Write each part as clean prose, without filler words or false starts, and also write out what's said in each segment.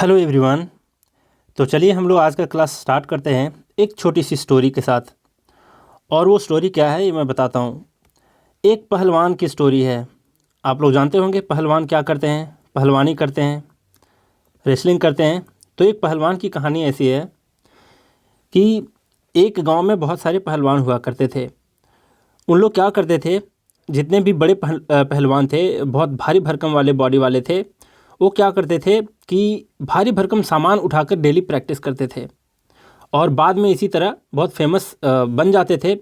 Hello everyone. तो चलिए हम लोग आज का क्लास स्टार्ट करते हैं एक छोटी सी स्टोरी के साथ। और वो स्टोरी क्या है ये मैं बताता हूँ। एक पहलवान की स्टोरी है। आप लोग जानते होंगे पहलवान क्या करते हैं, पहलवानी करते हैं, रेसलिंग करते हैं। तो एक पहलवान की कहानी ऐसी है कि एक गांव में बहुत सारे पहलवान हुआ करते थे। उन लोग क्या करते थे, जितने भी बड़े पहलवान थे, बहुत भारी भरकम वाले बॉडी वाले थे, वो क्या करते थे कि भारी भरकम सामान उठाकर डेली प्रैक्टिस करते थे और बाद में इसी तरह बहुत फेमस बन जाते थे।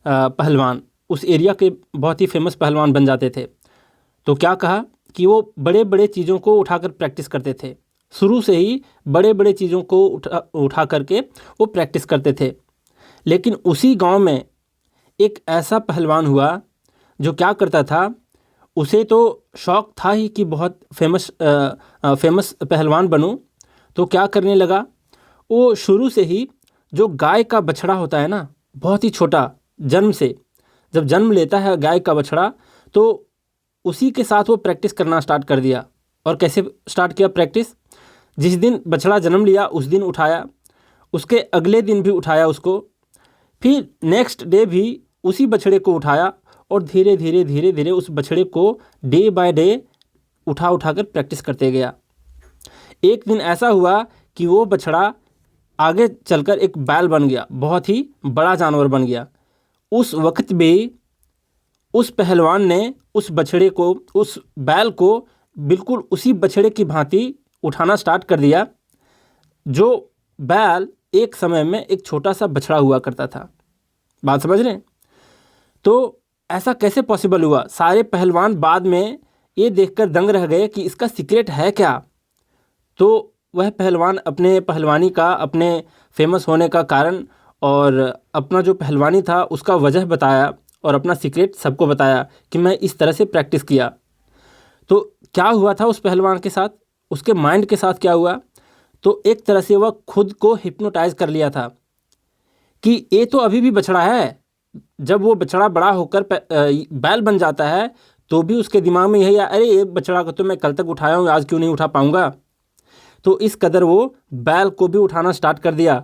पहलवान उस एरिया के बहुत ही फेमस पहलवान बन जाते थे। तो क्या कहा कि वो बड़े बड़े चीज़ों को उठाकर प्रैक्टिस करते थे। शुरू से ही बड़े बड़े चीज़ों को उठा करके वो प्रैक्टिस करते थे। लेकिन उसी गांव में एक ऐसा पहलवान हुआ जो क्या करता था, उसे तो शौक़ था ही कि बहुत फेमस पहलवान बनूं। तो क्या करने लगा, वो शुरू से ही जो गाय का बछड़ा होता है ना, बहुत ही छोटा, जन्म से जब जन्म लेता है गाय का बछड़ा, तो उसी के साथ वो प्रैक्टिस करना स्टार्ट कर दिया। और कैसे स्टार्ट किया प्रैक्टिस? जिस दिन बछड़ा जन्म लिया उस दिन उठाया, उसके अगले दिन भी उठाया उसको, फिर नेक्स्ट डे भी उसी बछड़े को उठाया और धीरे धीरे धीरे धीरे उस बछड़े को डे बाय डे उठा कर प्रैक्टिस करते गया। एक दिन ऐसा हुआ कि वो बछड़ा आगे चलकर एक बैल बन गया, बहुत ही बड़ा जानवर बन गया। उस वक्त भी उस पहलवान ने उस बछड़े को, उस बैल को बिल्कुल उसी बछड़े की भांति उठाना स्टार्ट कर दिया जो बैल एक समय में एक छोटा सा बछड़ा हुआ करता था। बात समझ रहे हैं? तो ऐसा कैसे पॉसिबल हुआ? सारे पहलवान बाद में ये देखकर दंग रह गए कि इसका सीक्रेट है क्या। तो वह पहलवान अपने पहलवानी का, अपने फेमस होने का कारण और अपना जो पहलवानी था उसका वजह बताया और अपना सीक्रेट सबको बताया कि मैं इस तरह से प्रैक्टिस किया। तो क्या हुआ था उस पहलवान के साथ, उसके माइंड के साथ क्या हुआ? तो एक तरह से वह खुद को हिप्नोटाइज कर लिया था कि ये तो अभी भी बछड़ा है। जब वो बछड़ा बड़ा होकर बैल बन जाता है तो भी उसके दिमाग में यही, अरे ये बछड़ा को तो मैं कल तक उठाया हूँ, आज क्यों नहीं उठा पाऊँगा। तो इस कदर वो बैल को भी उठाना स्टार्ट कर दिया।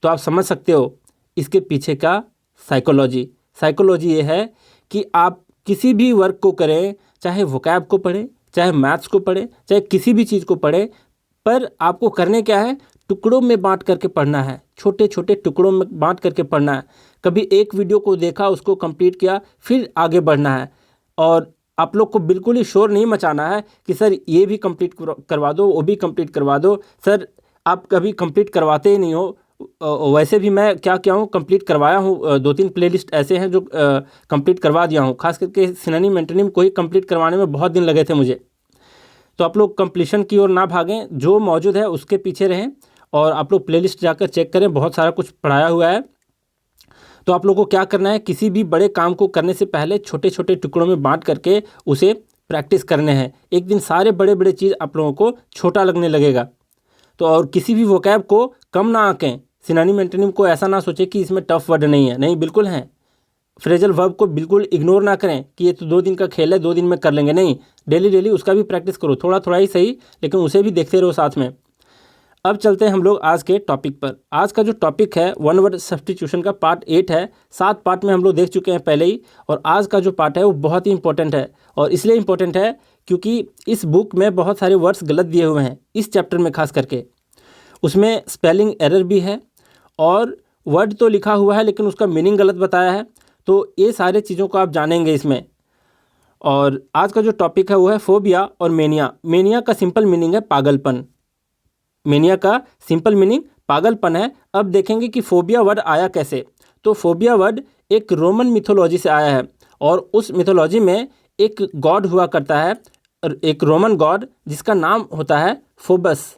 तो आप समझ सकते हो इसके पीछे का साइकोलॉजी ये है कि आप किसी भी वर्क को करें, चाहे वोकैब को पढ़ें, चाहे मैथ्स को पढ़ें, चाहे किसी भी चीज़ को पढ़ें, पर आपको करने क्या है, टुकड़ों में बांट करके पढ़ना है, छोटे छोटे टुकड़ों में बांट करके पढ़ना है। कभी एक वीडियो को देखा, उसको कंप्लीट किया, फिर आगे बढ़ना है। और आप लोग को बिल्कुल ही शोर नहीं मचाना है कि सर ये भी कंप्लीट करवा दो, वो भी कंप्लीट करवा दो। सर आप कभी कंप्लीट करवाते ही नहीं हो। वैसे भी मैं क्या हूँ, कंप्लीट करवाया हूँ। 2-3 प्लेलिस्ट ऐसे हैं जो कंप्लीट करवा दिया हूँ। खास करके सिनोनिम एंटोनिम को ही कंप्लीट करवाने में बहुत दिन लगे थे मुझे। तो आप लोग कंप्लीशन की ओर ना भागें, जो मौजूद है उसके पीछे रहें और आप लोग प्लेलिस्ट जाकर चेक करें, बहुत सारा कुछ पढ़ाया हुआ है। तो आप लोगों को क्या करना है, किसी भी बड़े काम को करने से पहले छोटे छोटे टुकड़ों में बांट करके उसे प्रैक्टिस करने हैं। एक दिन सारे बड़े बड़े चीज़ आप लोगों को छोटा लगने लगेगा। तो और किसी भी वोकैब को कम ना आंकें। सिनोनिम एंटोनिम को ऐसा ना सोचें कि इसमें टफ वर्ड नहीं है, नहीं, बिल्कुल हैं। फ्रेजल वर्ब को बिल्कुल इग्नोर ना करें कि ये तो 2 दिन का खेल है, 2 दिन में कर लेंगे। नहीं, डेली उसका भी प्रैक्टिस करो, थोड़ा थोड़ा ही सही, लेकिन उसे भी देखते रहो साथ में। अब चलते हैं हम लोग आज के टॉपिक पर। आज का जो टॉपिक है वन वर्ड सब्स्टिट्यूशन का पार्ट 8 है। 7 पार्ट में हम लोग देख चुके हैं पहले ही, और आज का जो पार्ट है वो बहुत ही इंपॉर्टेंट है। और इसलिए इंपॉर्टेंट है क्योंकि इस बुक में बहुत सारे वर्ड्स गलत दिए हुए हैं, इस चैप्टर में खास करके। उसमें स्पेलिंग एरर भी है और वर्ड तो लिखा हुआ है लेकिन उसका मीनिंग गलत बताया है। तो ये सारे चीज़ों को आप जानेंगे इसमें। और आज का जो टॉपिक है वो है फोबिया और मेनिया। मेनिया का सिंपल मीनिंग है पागलपन। मेनिया का सिंपल मीनिंग पागलपन है। अब देखेंगे कि फोबिया वर्ड आया कैसे। तो फोबिया वर्ड एक रोमन मिथोलॉजी से आया है और उस मिथोलॉजी में एक गॉड हुआ करता है, एक रोमन गॉड जिसका नाम होता है फोबस।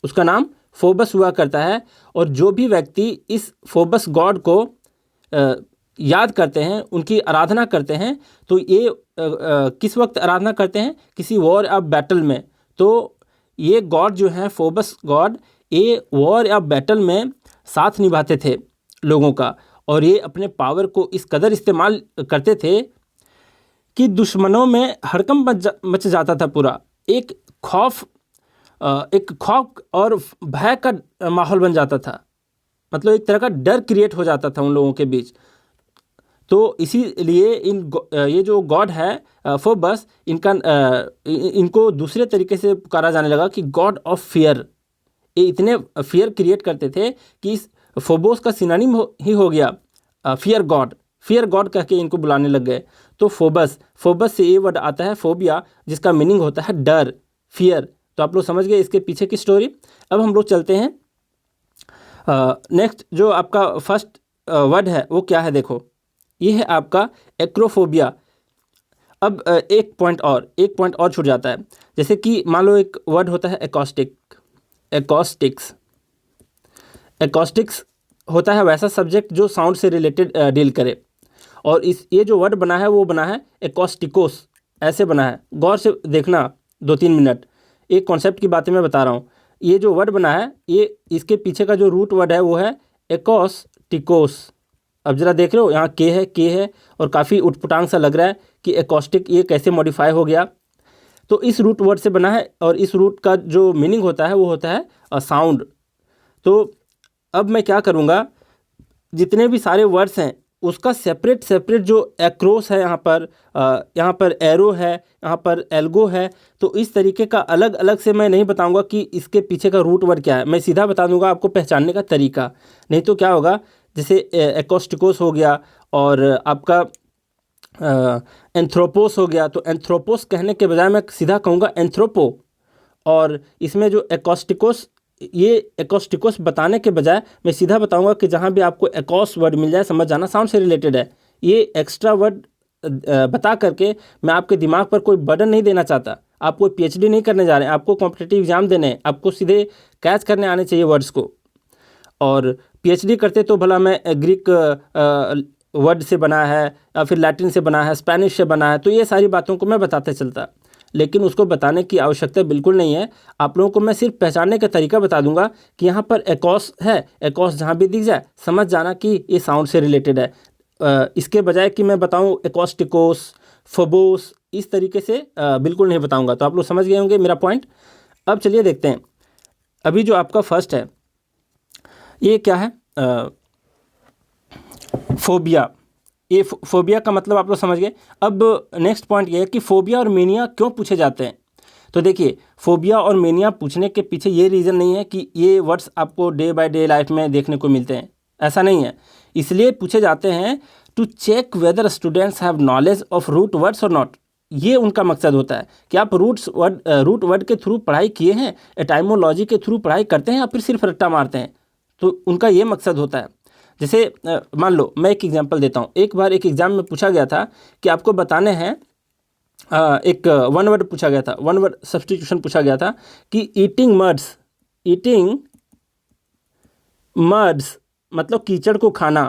उसका नाम फोबस हुआ करता है। और जो भी व्यक्ति इस फोबस गॉड को याद करते हैं, उनकी आराधना करते हैं, तो ये किस वक्त आराधना करते हैं? किसी वॉर या बैटल में। तो ये गॉड जो है फोबस गॉड, ये वॉर या बैटल में साथ निभाते थे लोगों का, और ये अपने पावर को इस कदर इस्तेमाल करते थे कि दुश्मनों में हड़कंप मच जाता था। पूरा एक खौफ एक खौफ और भय का माहौल बन जाता था, मतलब एक तरह का डर क्रिएट हो जाता था उन लोगों के बीच। तो इसीलिए ये जो गॉड है फोबस, इनको दूसरे तरीके से पुकारा जाने लगा कि गॉड ऑफ फियर। ये इतने फियर क्रिएट करते थे कि इस फोबोस का सिनोनिम ही हो गया फियर गॉड। फियर गॉड कह के इनको बुलाने लग गए। तो फोबस से ये वर्ड आता है फोबिया, जिसका मीनिंग होता है डर, फियर। तो आप लोग समझ गए इसके पीछे की स्टोरी। अब हम लोग चलते हैं नेक्स्ट। जो आपका फर्स्ट वर्ड है वो क्या है, देखो ये है आपका एक्रोफोबिया। अब एक पॉइंट और छूट जाता है। जैसे कि मान लो एक वर्ड होता है एकॉस्टिक्स होता है वैसा सब्जेक्ट जो साउंड से रिलेटेड डील करे। और ये जो वर्ड बना है वो बना है एकॉस्टिकोस, ऐसे बना है। गौर से देखना 2-3 मिनट, एक कॉन्सेप्ट की बातें मैं बता रहा हूँ। ये जो वर्ड बना है, ये इसके पीछे का जो रूट वर्ड है वो है एकॉस्टिकोस। अब जरा देख रहे हो, यहाँ के है और काफ़ी उटपटांग सा लग रहा है कि एकॉस्टिक ये कैसे मॉडिफाई हो गया। तो इस रूट वर्ड से बना है और इस रूट का जो मीनिंग होता है वो होता है साउंड। तो अब मैं क्या करूँगा, जितने भी सारे वर्ड्स हैं उसका सेपरेट जो एक्रोस है, यहाँ पर एरो है, यहाँ पर एल्गो है। तो इस तरीके का अलग अलग से मैं नहीं बताऊंगा कि इसके पीछे का रूट वर्ड क्या है। मैं सीधा बता दूंगा आपको पहचानने का तरीका। नहीं तो क्या होगा, जैसे एकॉस्टिकोस हो गया और आपका एंथ्रोपोस हो गया। तो एंथ्रोपोस कहने के बजाय मैं सीधा कहूँगा एंथ्रोपो। और इसमें जो एकॉस्टिकोस बताने के बजाय मैं सीधा बताऊंगा कि जहाँ भी आपको एकॉस वर्ड मिल जाए, समझ जाना साउंड से रिलेटेड है। ये एक्स्ट्रा वर्ड बता करके मैं आपके दिमाग पर कोई बर्डन नहीं देना चाहता। आप कोई पीएचडी नहीं करने जा रहे हैं, आपको कॉम्पिटिटिव एग्जाम देने हैं, आपको सीधे कैच करने आने चाहिए वर्ड्स को। और पीएचडी करते तो भला मैं ग्रीक वर्ड से बना है या फिर लैटिन से बना है, स्पेनिश से बना है, तो ये सारी बातों को मैं बताते चलता। लेकिन उसको बताने की आवश्यकता बिल्कुल नहीं है। आप लोगों को मैं सिर्फ पहचानने का तरीका बता दूंगा कि यहाँ पर एकॉस है, एकॉस जहाँ भी दिख जाए समझ जाना कि ये साउंड से रिलेटेड है। इसके बजाय कि मैं बताऊँ एकॉस्टिकोस, फोबोस, इस तरीके से बिल्कुल नहीं बताऊँगा। तो आप लोग समझ गए होंगे मेरा पॉइंट। अब चलिए देखते हैं, अभी जो आपका फर्स्ट है ये क्या है, फोबिया। ये फोबिया का मतलब आप लोग समझ गए। अब नेक्स्ट पॉइंट ये है कि फोबिया और मेनिया क्यों पूछे जाते हैं। तो देखिए, फोबिया और मेनिया पूछने के पीछे ये रीज़न नहीं है कि ये वर्ड्स आपको डे बाय डे लाइफ में देखने को मिलते हैं, ऐसा नहीं है। इसलिए पूछे जाते हैं to check whether students have knowledge of root words और नॉट। ये उनका मकसद होता है कि आप रूट वर्ड के थ्रू पढ़ाई किए हैं, एटाइमोलॉजी के थ्रू पढ़ाई करते हैं या फिर सिर्फ रट्टा मारते हैं। तो उनका ये मकसद होता है। जैसे मान लो मैं एक एग्जांपल देता हूँ। एक बार एक एग्ज़ाम में पूछा गया था कि आपको बताने हैं, एक वन वर्ड पूछा गया था, वन वर्ड सब्स्टिट्यूशन पूछा गया था कि ईटिंग मड्स मतलब कीचड़ को खाना,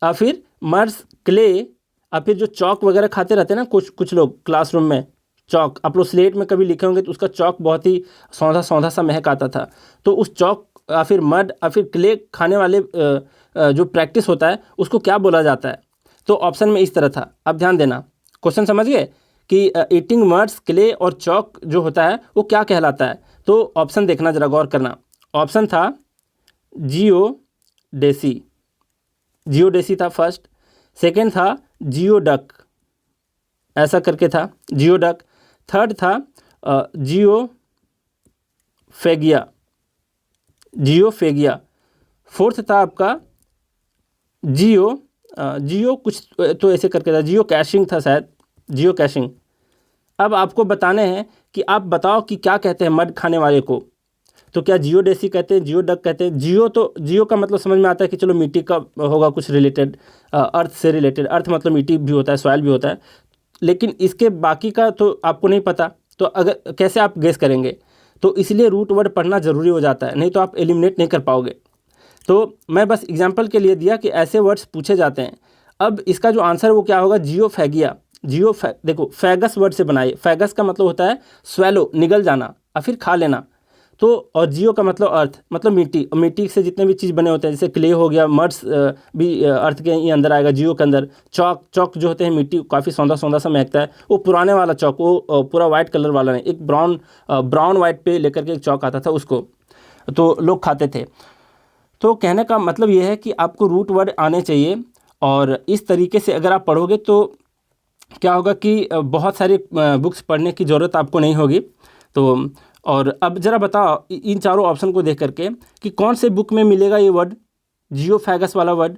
या फिर मड्स क्ले, या फिर जो चौक वगैरह खाते रहते हैं ना कुछ लोग क्लासरूम में, चौक आप लोग स्लेट में कभी लिखे होंगे तो उसका चौक बहुत ही सौंधा सा महक आता था। तो उस चौक या फिर मड या फिर क्ले खाने वाले जो प्रैक्टिस होता है उसको क्या बोला जाता है। तो ऑप्शन में इस तरह था, आप ध्यान देना, क्वेश्चन समझ गए कि ईटिंग मड्स, क्ले और चौक जो होता है वो क्या कहलाता है। तो ऑप्शन देखना, जरा गौर करना। ऑप्शन था जियोडेसी था फर्स्ट, सेकेंड था जियोडक, ऐसा करके था जियोडक, थर्ड था जियोफेगिया, फोर्थ था आपका जियो कुछ तो ऐसे करके था, जियो कैशिंग था शायद, जियो कैशिंग। अब आपको बताने हैं कि आप बताओ कि क्या कहते हैं मड खाने वाले को। तो क्या जियोडेसी कहते हैं, जियोडक कहते हैं। जियो का मतलब समझ में आता है कि चलो मिट्टी का होगा कुछ रिलेटेड, अर्थ से रिलेटेड। अर्थ मतलब मिट्टी भी होता है, सॉइल भी होता है। लेकिन इसके बाकी का तो आपको नहीं पता, तो अगर कैसे आप गेस करेंगे। तो इसलिए रूट वर्ड पढ़ना ज़रूरी हो जाता है, नहीं तो आप एलिमिनेट नहीं कर पाओगे। तो मैं बस एग्जांपल के लिए दिया कि ऐसे वर्ड्स पूछे जाते हैं। अब इसका जो आंसर वो क्या होगा, जियोफेगिया। देखो फैगस वर्ड से बनाइए। फैगस का मतलब होता है स्वेलो, निगल जाना या फिर खा लेना। तो और जियो का मतलब अर्थ, मतलब मिट्टी, मिट्टी से जितने भी चीज़ बने होते हैं, जैसे क्ले हो गया, मड्स भी अर्थ के ही अंदर आएगा, जियो के अंदर। चौक, चौक जो होते हैं मिट्टी, काफ़ी सौंधा सौंधा सा महकता है, वो पुराने वाला चौक, वो पूरा वाइट कलर वाला नहीं, एक ब्राउन वाइट पे लेकर के एक चौक आता था, उसको तो लोग खाते थे। तो कहने का मतलब ये है कि आपको रूट वर्ड आने चाहिए, और इस तरीके से अगर आप पढ़ोगे तो क्या होगा कि बहुत सारी बुक्स पढ़ने की ज़रूरत आपको नहीं होगी। तो और अब ज़रा बताओ इन चारों ऑप्शन को देख करके कि कौन से बुक में मिलेगा ये वर्ड, जियोफैगस वाला वर्ड,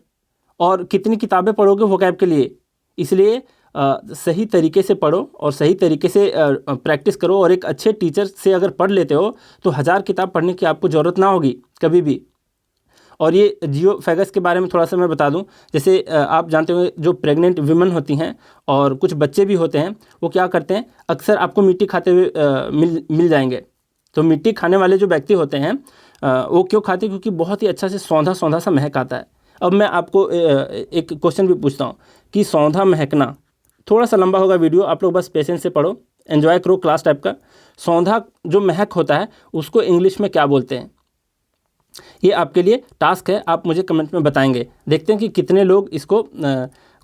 और कितनी किताबें पढ़ोगे वोकैब के लिए। इसलिए सही तरीके से पढ़ो और सही तरीके से प्रैक्टिस करो, और एक अच्छे टीचर से अगर पढ़ लेते हो तो 1000 किताब पढ़ने की आपको ज़रूरत ना होगी कभी भी। और ये जियोफैगस के बारे में थोड़ा सा मैं बता दूं, जैसे आप जानते हो जो प्रेग्नेंट वीमेन होती हैं और कुछ बच्चे भी होते हैं, वो क्या करते हैं, अक्सर आपको मिट्टी खाते हुए मिल जाएंगे। तो मिट्टी खाने वाले जो व्यक्ति होते हैं वो क्यों खाते हैं, क्योंकि बहुत ही अच्छा से सौंधा सौंधा सा महक आता है। अब मैं आपको एक क्वेश्चन भी पूछता हूँ कि सौंधा महकना, थोड़ा सा लंबा होगा वीडियो, आप लोग बस पेशेंस से पढ़ो, एन्जॉय करो क्लास टाइप का। सौंधा जो महक होता है उसको इंग्लिश में क्या बोलते हैं, ये आपके लिए टास्क है, आप मुझे कमेंट में बताएंगे। देखते हैं कि कितने लोग इसको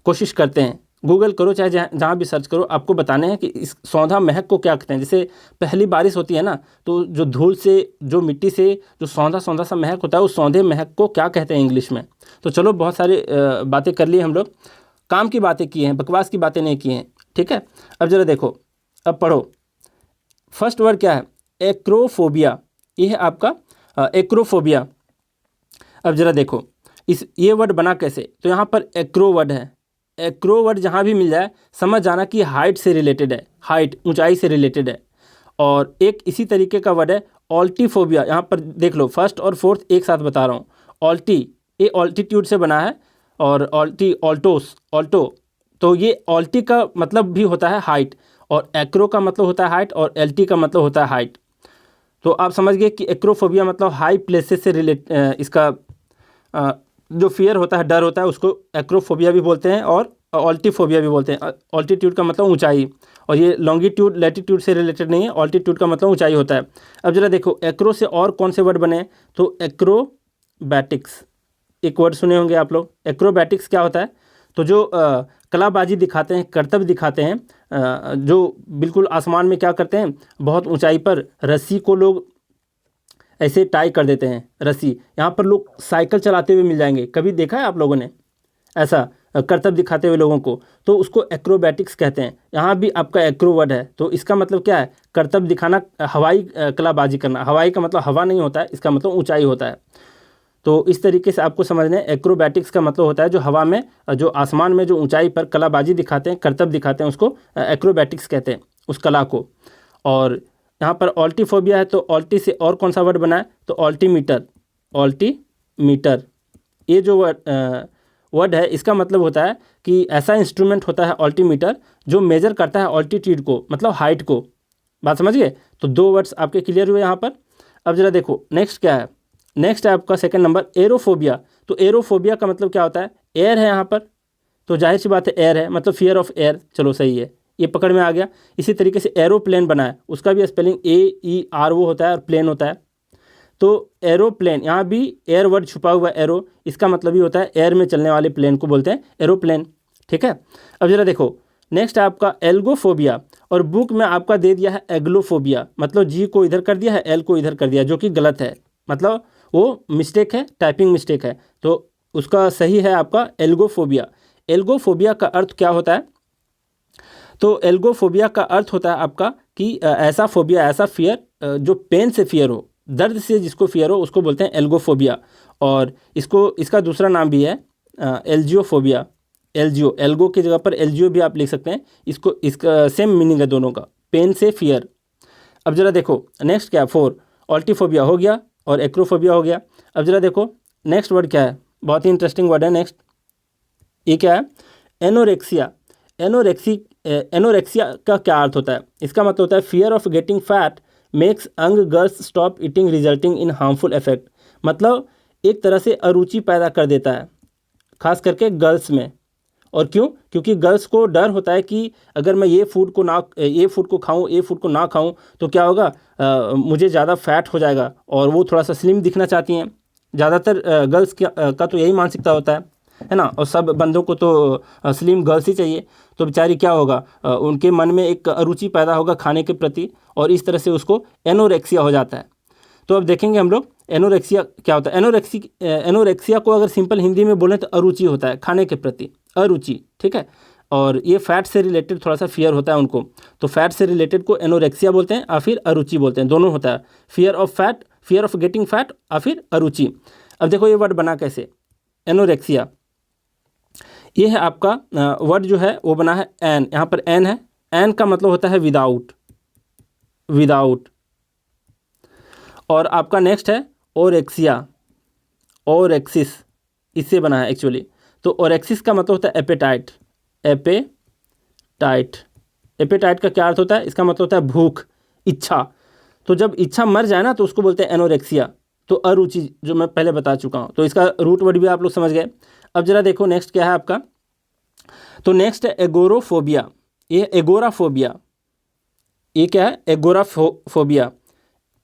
कोशिश करते हैं। गूगल करो, चाहे जहाँ भी सर्च करो, आपको बताने हैं कि इस सौंधा महक को क्या कहते हैं। जैसे पहली बारिश होती है ना, तो जो धूल से, जो मिट्टी से जो सौंधा सौंधा सा महक होता है, उस सौंधे महक को क्या कहते हैं इंग्लिश में। तो चलो, बहुत सारी बातें कर ली हम लोग, काम की बातें की हैं, बकवास की बातें नहीं की हैं, ठीक है। अब ज़रा देखो, अब पढ़ो। फर्स्ट वर्ड क्या है, एक्रोफोबिया। ये है आपका एक्रोफोबिया। अब ज़रा देखो ये वर्ड बना कैसे, तो यहाँ पर एक्रो वर्ड है। एक्रो वर्ड जहाँ भी मिल जाए समझ जाना कि हाइट से रिलेटेड है, हाइट, ऊंचाई से रिलेटेड है। और एक इसी तरीके का वर्ड है ऑल्टीफोबिया। यहाँ पर देख लो, फर्स्ट और फोर्थ एक साथ बता रहा हूँ। ऑल्टी, ये ऑल्टीट्यूड से बना है, और ऑल्टो, तो ये ऑल्टी का मतलब भी होता है हाइट, और एक्रो का मतलब होता है हाइट, और एल्टी का मतलब होता है हाइट। तो आप समझ गए कि एक्रोफोबिया मतलब हाई प्लेसेस से रिलेट, इसका जो फियर होता है, डर होता है, उसको एक्रोफोबिया भी बोलते हैं और ऑल्टीफोबिया भी बोलते हैं। ऑल्टीट्यूड का मतलब ऊंचाई, और ये लॉन्गिट्यूड लैटिट्यूड से रिलेटेड नहीं है, ऑल्टीट्यूड का मतलब ऊंचाई होता है। अब जरा देखो एक्रो से और कौन से वर्ड बने, तो एक्रोबैटिक्स, एक वर्ड सुने होंगे आप लोग। एक्रोबैटिक्स क्या होता है, तो जो कलाबाजी दिखाते हैं, कर्तव्य दिखाते हैं, जो बिल्कुल आसमान में क्या करते हैं, बहुत ऊंचाई पर रस्सी को लोग ऐसे टाई कर देते हैं, रस्सी। यहाँ पर लोग साइकिल चलाते हुए मिल जाएंगे, कभी देखा है आप लोगों ने ऐसा कर्तव्य दिखाते हुए लोगों को, तो उसको एक्रोबैटिक्स कहते हैं। यहाँ भी आपका एक्रो वर्ड है, तो इसका मतलब क्या है, कर्तव्य दिखाना, हवाई कलाबाजी करना। हवाई का मतलब हवा नहीं होता है, इसका मतलब ऊंचाई होता है। तो इस तरीके से आपको समझना है, एक्रोबैटिक्स का मतलब होता है जो हवा में, जो आसमान में जो ऊंचाई पर कलाबाजी दिखाते हैं, कर्तव्य दिखाते हैं, उसको एक्रोबैटिक्स कहते हैं, उस कला को। और यहाँ पर ऑल्टीफोबिया है, तो ऑल्टी से और कौन सा वर्ड बना है, तो ऑल्टीमीटर, ऑल्टीमीटर। ये जो वर्ड है, इसका मतलब होता है कि ऐसा इंस्ट्रूमेंट होता है ऑल्टीमीटर जो मेजर करता है ऑल्टीट्यूड को, मतलब हाइट को। बात समझ गए। तो 2 वर्ड्स आपके क्लियर हुए यहाँ पर। अब जरा देखो नेक्स्ट क्या है, नेक्स्ट है आपका सेकंड नंबर एरोफोबिया। तो एरोफोबिया का मतलब क्या होता है, एयर है यहाँ पर, तो जाहिर सी बात है एयर है, मतलब फियर ऑफ एयर। चलो सही है, ये पकड़ में आ गया। इसी तरीके से एरोप्लेन बना है, उसका भी स्पेलिंग AERO होता है और प्लेन होता है। तो एरोप्लेन, यहाँ भी एयर वर्ड छुपा हुआ है, एरो, इसका मतलब ही होता है एयर में चलने वाले प्लेन को बोलते हैं एरोप्लेन, ठीक है। अब जरा देखो नेक्स्ट है आपका एल्गोफोबिया, और बुक में आपका दे दिया है एग्लोफोबिया, मतलब जी को इधर कर दिया है, एल को इधर कर दिया, जो कि गलत है, मतलब वो मिस्टेक है, टाइपिंग मिस्टेक है। तो उसका सही है आपका एल्गोफोबिया। एल्गोफोबिया का अर्थ क्या होता है, तो एल्गोफोबिया का अर्थ होता है आपका कि ऐसा फोबिया, ऐसा फियर जो पेन से फियर हो, दर्द से जिसको फियर हो, उसको बोलते हैं एल्गोफोबिया। और इसका दूसरा नाम भी है एल्जियोफोबिया। एल्जियो, एल्गो की जगह पर एल्जियो भी आप लिख सकते हैं। इसका सेम मीनिंग है दोनों का, पेन से फियर। अब जरा देखो नेक्स्ट क्या है, 4 ऑल्टीफोबिया हो गया और एक्रोफोबिया हो गया। अब जरा देखो नेक्स्ट वर्ड क्या है, बहुत ही इंटरेस्टिंग वर्ड है नेक्स्ट। ये क्या है, एनोरेक्सिया। एनोरेक्सिया का क्या अर्थ होता है, इसका मतलब होता है fear of getting fat makes young girls stop eating resulting in harmful effect. मतलब एक तरह से अरुचि पैदा कर देता है, खास करके गर्ल्स में, और क्यों? क्योंकि गर्ल्स को डर होता है कि अगर मैं ये फूड को खाऊं, ये फूड को ना खाऊं तो क्या होगा, मुझे ज़्यादा फैट हो जाएगा, और वो थोड़ा सा स्लिम दिखना चाहती हैं। ज़्यादातर गर्ल्स का तो यही मानसिकता होता है ना। और सब बंदों को तो स्लिम गर्ल्स ही चाहिए। तो बेचारी क्या होगा, उनके मन में एक अरुचि पैदा होगा खाने के प्रति, और इस तरह से उसको एनोरेक्सिया हो जाता है। तो अब देखेंगे हम लोग एनोरेक्सिया क्या होता है। एनोरेक्सिया को अगर सिंपल हिंदी में बोलें तो अरुचि होता है, खाने के प्रति अरुचि, ठीक है। और ये फैट से रिलेटेड थोड़ा सा फियर होता है उनको, तो फैट से रिलेटेड को एनोरेक्सिया बोलते हैं या फिर अरुचि बोलते हैं, दोनों होता है। Fear of fat, fear of getting fat, या फिर अरुचि। अब देखो ये वर्ड बना कैसे, एनोरेक्सिया। ये है आपका वर्ड जो है वो बना है एन, यहाँ पर एन है। एन का मतलब होता है विदाउट, विदाउट। और आपका नेक्स्ट है ओरेक्सिया, ओरेक्सिस, इससे बना है एक्चुअली। तो ओरेक्सिस का मतलब होता है एपेटाइट, एपेटाइट। एपेटाइट का क्या अर्थ होता है? इसका मतलब होता है भूख, इच्छा। तो जब इच्छा मर जाए ना तो उसको बोलते हैं एनोरेक्सिया। तो अरुचि जो मैं पहले बता चुका हूँ, तो इसका रूट वर्ड भी आप लोग समझ गए। अब जरा देखो नेक्स्ट क्या है आपका। तो नेक्स्ट है एगोरोफोबिया। ये एगोराफोबिया, ये क्या है? एगोराफोबिया।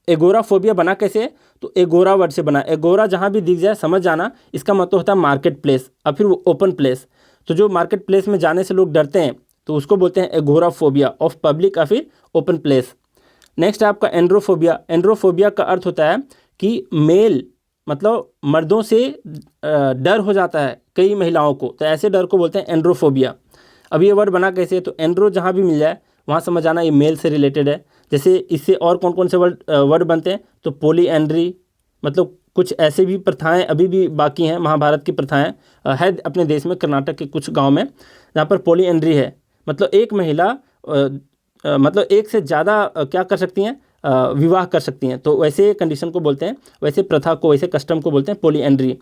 एगोराफोबिया बना कैसे? तो एगोरा वर्ड से बना। एगोरा जहाँ भी दिख जाए समझ जाना, इसका मतलब होता है मार्केट प्लेस और फिर ओपन प्लेस। तो जो मार्केट प्लेस में जाने से लोग डरते हैं तो उसको बोलते हैं एगोराफोबिया ऑफ पब्लिक या फिर ओपन प्लेस। नेक्स्ट है आपका एंड्रोफोबिया। एंड्रोफोबिया का अर्थ होता है कि मेल, मतलब मर्दों से डर हो जाता है कई महिलाओं को, तो ऐसे डर को बोलते हैं एंड्रोफोबिया। अब ये वर्ड बना कैसे? तो एंड्रो जहाँ भी मिल जाए वहाँ समझ आना ये मेल से रिलेटेड है। जैसे इससे और कौन कौन से वर्ड बनते हैं? तो पोली एंड्री, मतलब कुछ ऐसे भी प्रथाएं अभी भी बाकी हैं, महाभारत की प्रथाएं है अपने देश में, कर्नाटक के कुछ गांव में जहाँ पर पोली एंड्री है। मतलब एक महिला मतलब एक से ज़्यादा क्या कर सकती हैं, विवाह कर सकती हैं। तो वैसे कंडीशन को बोलते हैं, वैसे प्रथा को, वैसे कस्टम को बोलते हैं पोली एंड्री।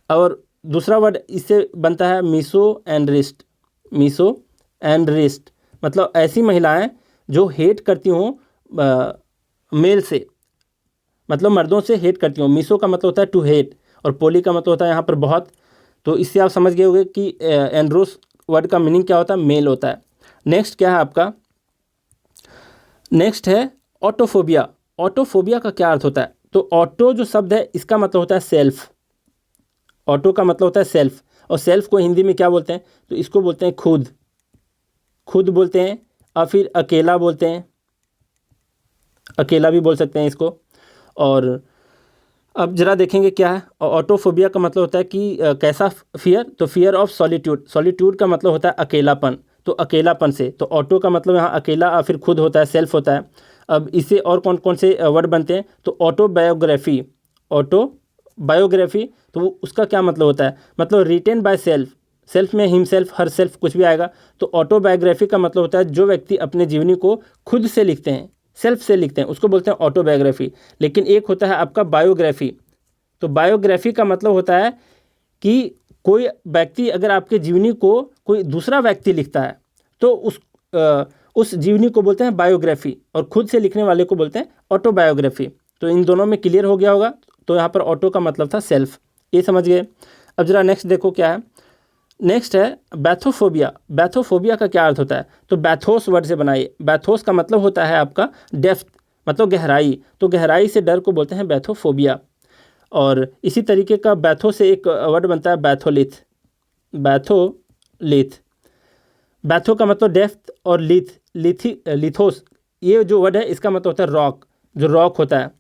और दूसरा वर्ड इससे बनता है मीसो एंड्रिस्ट, मीसो एंड्रिस्ट, मतलब ऐसी महिलाएं जो हेट करती हों मेल से, मतलब मर्दों से हेट करती हों। मीसो का मतलब होता है टू हेट, और पोली का मतलब होता है यहाँ पर बहुत। तो इससे आप समझ गए होंगे कि एंड्रोस वर्ड का मीनिंग क्या होता है, मेल होता है। नेक्स्ट क्या है आपका? नेक्स्ट है ऑटोफोबिया। ऑटोफोबिया का क्या अर्थ होता है? तो ऑटो जो शब्द है इसका मतलब होता है सेल्फ। ऑटो का मतलब होता है सेल्फ, और सेल्फ को हिंदी में क्या बोलते हैं? तो इसको बोलते हैं खुद, खुद बोलते हैं, और फिर अकेला बोलते हैं, अकेला भी बोल सकते हैं इसको। और अब जरा देखेंगे क्या है ऑटोफोबिया का मतलब होता है कि कैसा फियर? तो फियर ऑफ सॉलिट्यूड। सॉलिट्यूड का मतलब होता है अकेलापन, तो अकेलापन से। तो ऑटो का मतलब यहाँ अकेला और फिर खुद होता है, सेल्फ होता है। अब इससे और कौन कौन से वर्ड बनते हैं? तो ऑटोबायोग्राफी, ऑटोबायोग्राफी, तो उसका क्या मतलब होता है? मतलब रिटेन बाय सेल्फ, सेल्फ में हिमसेल्फ, हर सेल्फ, कुछ भी आएगा। तो ऑटोबायोग्राफी का मतलब होता है जो व्यक्ति अपने जीवनी को खुद से लिखते हैं, सेल्फ से लिखते हैं, उसको बोलते हैं ऑटोबायोग्राफी। लेकिन एक होता है आपका बायोग्राफी। तो बायोग्राफी का मतलब होता है कि कोई व्यक्ति अगर आपके जीवनी को कोई दूसरा व्यक्ति लिखता है तो उस जीवनी को बोलते हैं बायोग्राफी, और खुद से लिखने वाले को बोलते हैं ऑटोबायोग्राफी। तो इन दोनों में क्लियर हो गया होगा। तो यहाँ पर ऑटो का मतलब था सेल्फ, ये समझ गए। अब जरा नेक्स्ट देखो क्या है। नेक्स्ट है बैथोफोबिया। बैथोफोबिया का क्या अर्थ होता है? तो बैथोस वर्ड से बनाइए। बैथोस का मतलब होता है आपका डेप्थ, मतलब गहराई। तो गहराई से डर को बोलते हैं बैथोफोबिया। और इसी तरीके का बैथो से एक वर्ड बनता है बैथोलिथ, बैथोलिथ। बैथो का मतलब डेप्थ, और लिथोस, ये जो वर्ड है इसका मतलब होता है रॉक, जो रॉक होता है।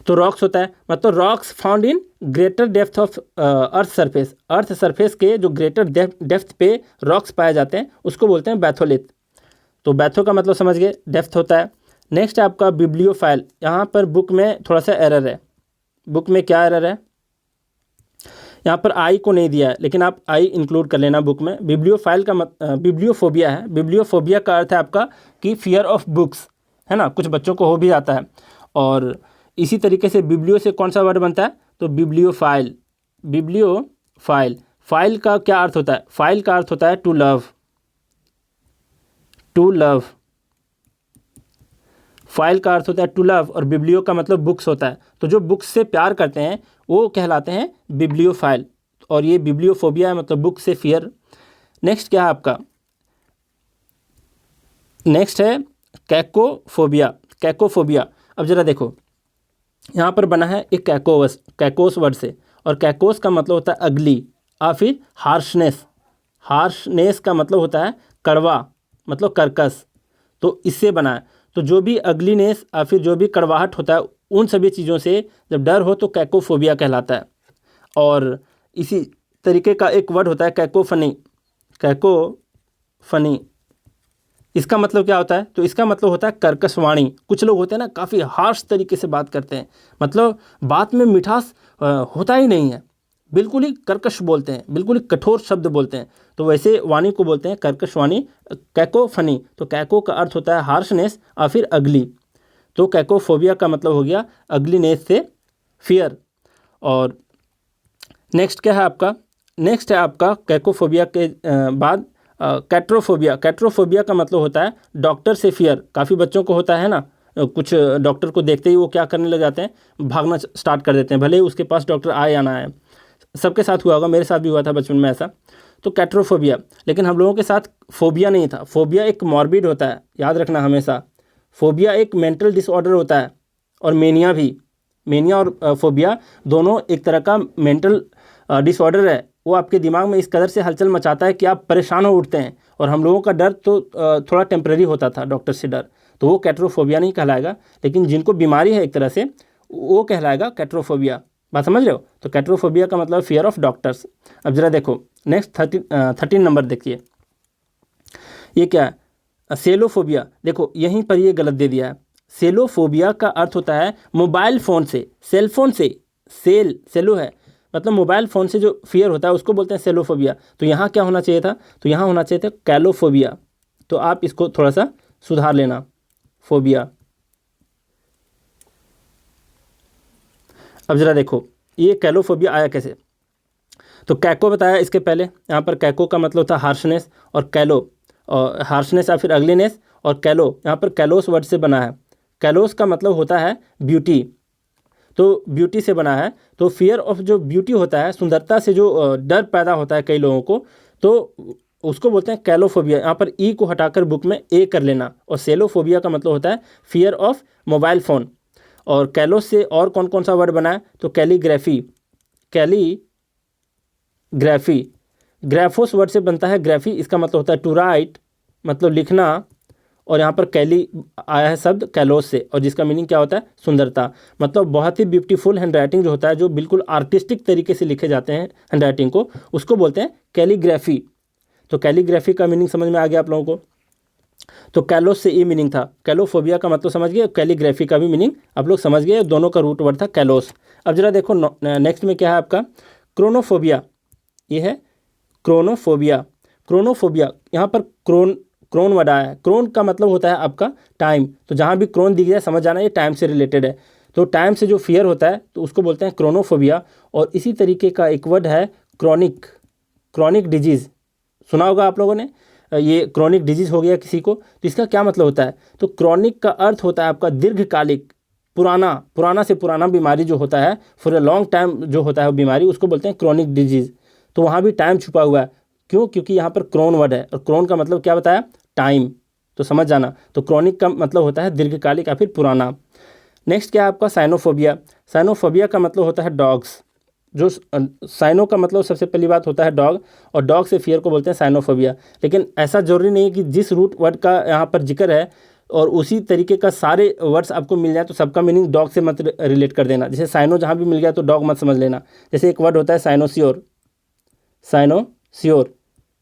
तो रॉक्स होता है मतलब rocks found in greater depth of earth surface. Earth surface के जो ग्रेटर डेप्थ पे रॉक्स पाए जाते हैं उसको बोलते हैं बैथोलिथ। तो बैथो का मतलब समझ गए, डेप्थ होता है। नेक्स्ट है आपका बिब्लियोफाइल। यहाँ पर बुक में थोड़ा सा एरर है। बुक में क्या एरर है? यहाँ पर आई को नहीं दिया है, लेकिन आप आई इंक्लूड कर लेना बुक में। बिब्लियोफाइल का बिब्लियोफोबिया है। बिब्लियोफोबिया का अर्थ है आपका कि फियर ऑफ बुक्स, है ना, कुछ बच्चों को हो भी जाता है। और इसी तरीके से बिब्लियो से कौन सा वर्ड बनता है? तो बिब्लियोफाइल, बिब्लियोफाइल। फाइल का क्या अर्थ होता है? फाइल का अर्थ होता है to love, to love. File का अर्थ होता है टू लव, और बिब्लियो का मतलब बुक्स होता है। तो जो बुक्स से प्यार करते हैं वो कहलाते हैं बिब्लियोफाइल। और ये बिब्लियोफोबिया है, मतलब बुक से फियर। नेक्स्ट क्या है आपका, नेक्स्ट है कैकोफोबिया। कैकोफोबिया, अब ज़रा देखो, यहाँ पर बना है एक कैकोस वर्ड से, और कैकोस का मतलब होता है अगली, या फिर हार्शनेस। हार्शनेस का मतलब होता है कड़वा, मतलब कर्कश, तो इससे बना है। तो जो भी अगलीनेस या फिर जो भी कड़वाहट होता है, उन सभी चीज़ों से जब डर हो तो कैकोफोबिया कहलाता है। और इसी तरीके का एक वर्ड होता है कैकोफनी। कैकोफनी, इसका मतलब क्या होता है, तो इसका मतलब होता है कर्कश वाणी। कुछ लोग होते हैं ना, काफ़ी हार्श तरीके से बात करते हैं, मतलब बात में मिठास होता ही नहीं है, बिल्कुल ही कर्कश बोलते हैं, बिल्कुल ही कठोर शब्द बोलते हैं, तो वैसे वाणी को बोलते हैं कर्कश वाणी, कैकोफनी। तो कैको का अर्थ होता है हार्शनेस या फिर अगली, तो कैकोफोबिया का मतलब हो गया अगलीनेस से फियर। और नेक्स्ट क्या है आपका, नेक्स्ट है आपका कैकोफोबिया के बाद कैट्रोफोबिया। कैट्रोफोबिया का मतलब होता है डॉक्टर से फियर। काफ़ी बच्चों को होता है ना, कुछ डॉक्टर को देखते ही वो क्या करने लग जाते हैं, भागना स्टार्ट कर देते हैं, भले ही उसके पास डॉक्टर आए या ना आए। सबके साथ हुआ होगा, मेरे साथ भी हुआ था बचपन में ऐसा। तो कैट्रोफोबिया, लेकिन हम लोगों के साथ फोबिया नहीं था। फोबिया एक मॉर्बिड होता है, याद रखना हमेशा। फोबिया एक मेंटल डिसऑर्डर होता है, और मेनिया भी। मेनिया और फोबिया दोनों एक तरह का मेंटल डिसऑर्डर है। वो आपके दिमाग में इस कदर से हलचल मचाता है कि आप परेशान हो उठते हैं। और हम लोगों का डर तो थोड़ा टेम्परेरी होता था, डॉक्टर से डर, तो वो कैट्रोफोबिया नहीं कहलाएगा। लेकिन जिनको बीमारी है एक तरह से, वो कहलाएगा कैट्रोफोबिया। बात समझ रहे हो? तो कैट्रोफोबिया का मतलब फियर ऑफ डॉक्टर्स। अब जरा देखो नेक्स्ट 13 नंबर देखिए, ये क्या है, सेलोफोबिया। देखो यहीं पर ये गलत दे दिया है। सेलोफोबिया का अर्थ होता है मोबाइल फ़ोन से, सेलफोन से। सेलो है मतलब मोबाइल फ़ोन से जो फियर होता है उसको बोलते हैं सेलोफोबिया। तो यहाँ क्या होना चाहिए था, तो यहाँ होना चाहिए था कैलोफोबिया। तो आप इसको थोड़ा सा सुधार लेना, फोबिया। अब ज़रा देखो ये कैलोफोबिया आया कैसे। तो कैको बताया इसके पहले, यहाँ पर कैको का मतलब था हार्शनेस, और कैलो और हार्शनेस या फिर अगलीनेस, और कैलो यहाँ पर कैलोस वर्ड से बना है। कैलोस का मतलब होता है ब्यूटी, तो ब्यूटी से बना है। तो फियर ऑफ जो ब्यूटी होता है, सुंदरता से जो डर पैदा होता है कई लोगों को, तो उसको बोलते हैं कैलोफोबिया। यहाँ पर ई को हटाकर बुक में ए कर लेना। और सेलोफोबिया का मतलब होता है फियर ऑफ मोबाइल फ़ोन। और कैलोस से और कौन कौन सा वर्ड बना है, तो कैलीग्राफी। कैलीग्राफी, ग्राफोस वर्ड से बनता है ग्राफी, इसका मतलब होता है टू राइट, मतलब लिखना। और यहाँ पर कैली आया है शब्द कैलोस से, और जिसका मीनिंग क्या होता है, सुंदरता। मतलब बहुत ही ब्यूटीफुल हैंड राइटिंग जो होता है, जो बिल्कुल आर्टिस्टिक तरीके से लिखे जाते हैं हैंड राइटिंग को, उसको बोलते हैं कैलीग्राफी। तो कैलीग्राफी का मीनिंग समझ में आ गया आप लोगों को। तो कैलोस से ये मीनिंग था, कैलोफोबिया का मतलब समझ गए, कैलीग्राफी का भी मीनिंग आप लोग समझ गए, दोनों का रूट वर्ड था कैलोस। अब जरा देखो नेक्स्ट में क्या है आपका, क्रोनोफोबिया। ये है क्रोनोफोबिया। क्रोनोफोबिया, यहाँ पर क्रोन वर्ड आया है। क्रोन का मतलब होता है आपका टाइम, तो जहाँ भी क्रोन दिख जाए समझ जाना ये टाइम से रिलेटेड है। तो टाइम से जो फियर होता है तो उसको बोलते हैं क्रोनोफोबिया। और इसी तरीके का एक वर्ड है क्रॉनिक डिजीज़, सुना होगा आप लोगों ने। ये क्रॉनिक डिजीज़ हो गया किसी को, तो इसका क्या मतलब होता है, तो क्रॉनिक का अर्थ होता है आपका दीर्घकालिक, पुराना से पुराना बीमारी जो होता है, फॉर अ लॉन्ग टाइम जो होता है वो बीमारी, उसको बोलते हैं क्रॉनिक डिजीज़। तो वहाँ भी टाइम छुपा हुआ है, क्यों, क्योंकि यहाँ पर क्रोन वर्ड है, और क्रोन का मतलब क्या बताया, टाइम, तो समझ जाना। तो क्रॉनिक का मतलब होता है दीर्घकालिक या फिर पुराना। नेक्स्ट क्या है आपका, साइनोफोबिया। साइनोफोबिया का मतलब होता है डॉग्स। जो साइनो का मतलब सबसे पहली बात होता है डॉग, और डॉग से फियर को बोलते हैं साइनोफोबिया। लेकिन ऐसा जरूरी नहीं है कि जिस रूट वर्ड का यहाँ पर जिक्र है और उसी तरीके का सारे वर्ड्स आपको मिल जाए तो सबका मीनिंग डॉग से मत रिलेट कर देना। जैसे साइनो जहाँ भी मिल गया तो डॉग मत समझ लेना। जैसे एक वर्ड होता है साइनोसियोर,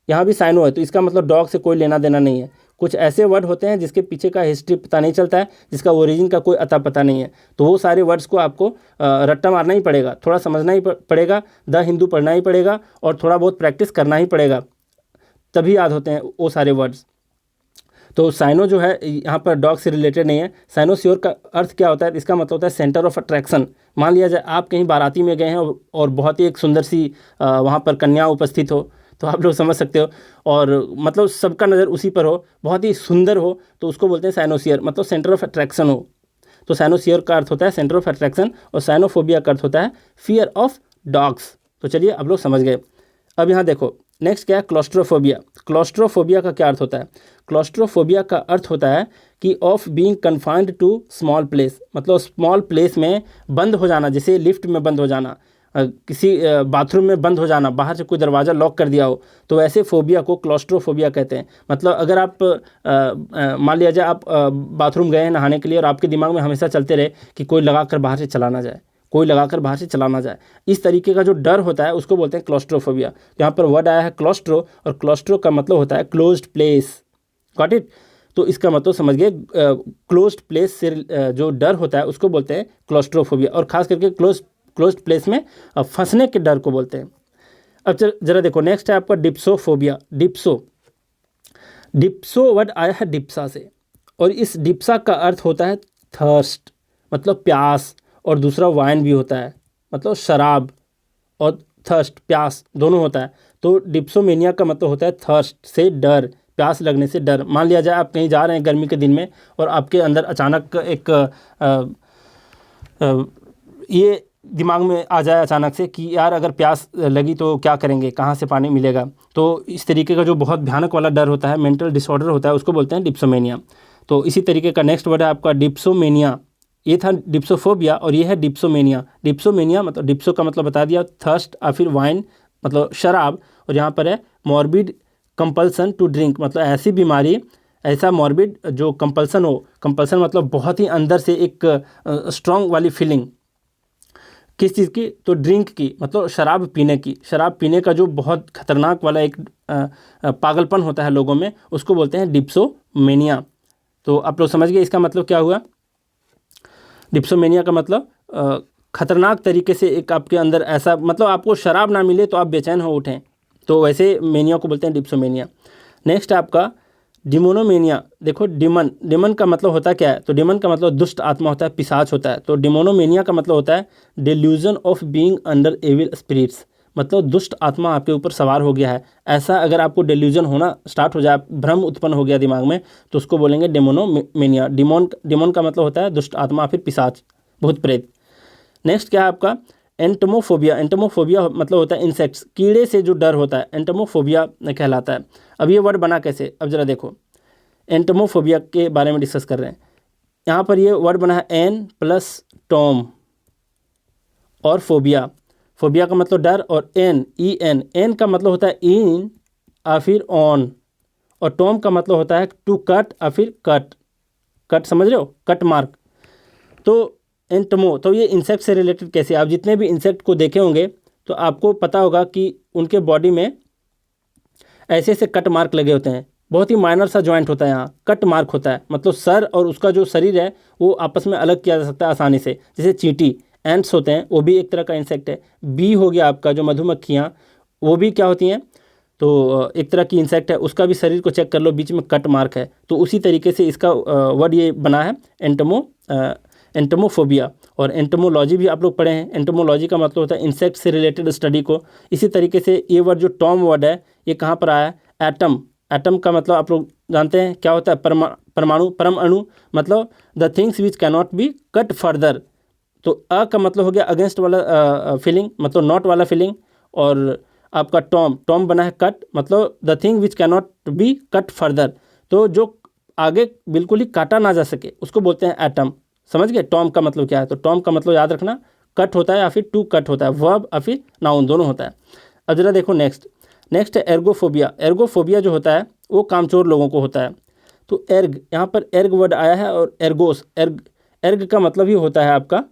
यहाँ भी साइनो है तो इसका मतलब डॉग से कोई लेना देना नहीं है। कुछ ऐसे वर्ड होते हैं जिसके पीछे का हिस्ट्री पता नहीं चलता है, जिसका ओरिजिन का कोई अता पता नहीं है, तो वो सारे वर्ड्स को आपको रट्टा मारना ही पड़ेगा, थोड़ा समझना ही पड़ेगा, द हिंदू पढ़ना ही पड़ेगा, और थोड़ा बहुत प्रैक्टिस करना ही पड़ेगा, तभी याद होते हैं वो सारे वर्ड्स। तो साइनो जो है यहाँ पर डॉग से रिलेटेड नहीं है। साइनोसियोर का अर्थ क्या होता है, इसका मतलब होता है सेंटर ऑफ अट्रैक्शन। मान लिया जाए आप कहीं बाराती में गए हैं और बहुत ही एक सुंदर सी वहाँ पर कन्या उपस्थित हो, तो आप लोग समझ सकते हो, और मतलब सबका नज़र उसी पर हो, बहुत ही सुंदर हो, तो उसको बोलते हैं साइनोसियर, मतलब सेंटर ऑफ अट्रैक्शन हो। तो साइनोसियर का अर्थ होता है सेंटर ऑफ अट्रैक्शन, और साइनोफोबिया का अर्थ होता है फियर ऑफ डॉग्स। तो चलिए अब लोग समझ गए। अब यहाँ देखो नेक्स्ट क्या है, क्लॉस्ट्रोफोबिया। क्लॉस्ट्रोफोबिया का क्या अर्थ होता है? क्लॉस्ट्रोफोबिया का अर्थ होता है कि of being confined to small place, मतलब स्मॉल प्लेस में बंद हो जाना, जैसे लिफ्ट में बंद हो जाना, किसी बाथरूम में बंद हो जाना, बाहर से कोई दरवाज़ा लॉक कर दिया हो, तो ऐसे फोबिया को क्लॉस्ट्रोफोबिया कहते हैं। मतलब अगर आप मान लिया जाए आप बाथरूम गए हैं नहाने के लिए और आपके दिमाग में हमेशा चलते रहे कि कोई लगा कर बाहर से चला ना जाए, कोई लगाकर बाहर से चला ना जाए, इस तरीके का जो डर होता है उसको बोलते हैं क्लॉस्ट्रोफोबिया। यहाँ पर वर्ड आया है क्लॉस्ट्रो, और क्लॉस्ट्रो का मतलब होता है क्लोज्ड प्लेस। Got it? तो इसका मतलब समझ गए, क्लोज्ड प्लेस से जो डर होता है उसको बोलते हैं क्लॉस्ट्रोफोबिया, और खास करके क्लोज्ड प्लेस में फंसने के डर को बोलते हैं। अब जरा देखो नेक्स्ट है आपका डिप्सोफोबिया। डिप्सो वर्ड आया है डिप्सा से, और इस डिप्सा का अर्थ होता है थर्स्ट, मतलब प्यास, और दूसरा वाइन भी होता है, मतलब शराब, और थर्स्ट प्यास दोनों होता है। तो डिप्सोमेनिया का मतलब होता है थर्स्ट से डर, प्यास लगने से डर। मान लिया जाए आप कहीं जा रहे हैं गर्मी के दिन में और आपके अंदर अचानक एक ये दिमाग में आ जाए अचानक से कि यार अगर प्यास लगी तो क्या करेंगे, कहाँ से पानी मिलेगा। तो इस तरीके का जो बहुत भयानक वाला डर होता है, मेंटल डिसऑर्डर होता है, उसको बोलते हैं डिप्सोमेनिया। तो इसी तरीके का नेक्स्ट वर्ड है आपका डिप्सोमेनिया। ये था डिप्सोफोबिया और ये है डिप्सोमेनिया। डिप्सोमेनिया मतलब डिप्सो का मतलब बता दिया थर्स्ट, और फिर वाइन मतलब शराब, और यहाँ पर है मॉर्बिड कंपल्सन टू ड्रिंक, मतलब ऐसी बीमारी, ऐसा मॉर्बिड जो कंपल्सन हो, कंपल्सन मतलब बहुत ही अंदर से एक स्ट्रॉन्ग वाली फीलिंग, किस चीज़ की? तो ड्रिंक की, मतलब शराब पीने की। शराब पीने का जो बहुत खतरनाक वाला एक पागलपन होता है लोगों में, उसको बोलते हैं डिप्सोमेनिया। तो आप लोग समझ गए इसका मतलब क्या हुआ। डिप्सोमेनिया का मतलब खतरनाक तरीके से एक आपके अंदर ऐसा, मतलब आपको शराब ना मिले तो आप बेचैन हो उठें, तो वैसे मेनिया को बोलते हैं डिप्सोमेनिया। नेक्स्ट आपका डिमोनोमेनिया। देखो डिमन का मतलब होता है क्या है? तो डिमन का मतलब दुष्ट आत्मा होता है, पिशाच होता है। तो डिमोनोमेनिया का मतलब होता है delusion of being under evil spirits, मतलब दुष्ट आत्मा आपके ऊपर सवार हो गया है। ऐसा अगर आपको डिल्यूजन होना स्टार्ट हो जाए, भ्रम उत्पन्न हो गया दिमाग में, तो उसको बोलेंगे डेमोनोमेनिया। डिमोन का मतलब होता है दुष्ट आत्मा, फिर पिशाच, भूत प्रेत। नेक्स्ट क्या है आपका एंटमोफोबिया। एंटमोफोबिया मतलब होता है इंसेक्ट्स, कीड़े से जो डर होता है एंटमोफोबिया कहलाता है। अब ये वर्ड बना कैसे, अब जरा देखो, एंटमोफोबिया के बारे में डिस्कस कर रहे हैं। यहाँ पर ये वर्ड बना है एन प्लस टॉम और फोबिया। फोबिया का मतलब डर, और एन का मतलब होता है इन और फिर ऑन, और टॉम का मतलब होता है टू कट और फिर कट समझ रहे हो, कट मार्क। तो एंटमो, तो ये इंसेक्ट से रिलेटेड कैसे, आप जितने भी इंसेक्ट को देखे होंगे तो आपको पता होगा कि उनके बॉडी में ऐसे ऐसे कट मार्क लगे होते हैं, बहुत ही माइनर सा जॉइंट होता है, यहाँ कट मार्क होता है, मतलब सर और उसका जो शरीर है वो आपस में अलग किया जा सकता है आसानी से। जैसे चींटी, एंट्स होते हैं, वो भी एक तरह का इंसेक्ट है। बी हो गया आपका जो मधुमक्खियाँ, वो भी क्या होती हैं, तो एक तरह की इंसेक्ट है, उसका भी शरीर को चेक कर लो, बीच में कट मार्क है। तो उसी तरीके से इसका वर्ड ये बना है एंटमोफोबिया। और एंटमोलॉजी भी आप लोग पढ़े हैं, एंटमोलॉजी का मतलब होता है इंसेक्ट से रिलेटेड स्टडी को। इसी तरीके से ये वर्ड जो टॉम वर्ड है, ये कहाँ पर आया है? एटम। एटम का मतलब आप लोग जानते हैं क्या होता है? परमाणु, परम अणु, मतलब the things which cannot be cut further. तो अ का मतलब हो गया अगेंस्ट वाला फीलिंग, मतलब नॉट वाला फीलिंग, और आपका टॉम बना है कट, मतलब the thing which cannot be cut further, तो जो आगे बिल्कुल ही काटा ना जा सके उसको बोलते हैं एटम। समझ गए टॉम का मतलब क्या है? तो टॉम का मतलब याद रखना, कट होता है या फिर टू कट होता है, वर्ब या फिर नाउन दोनों होता है। अब जरा देखो नेक्स्ट है एर्गोफोबिया। एर्गोफोबिया जो होता है वो कामचोर लोगों को होता है। तो एर्ग, यहाँ पर एर्ग वर्ड आया है, और एर्गोस, एर्ग का मतलब ही होता है आपका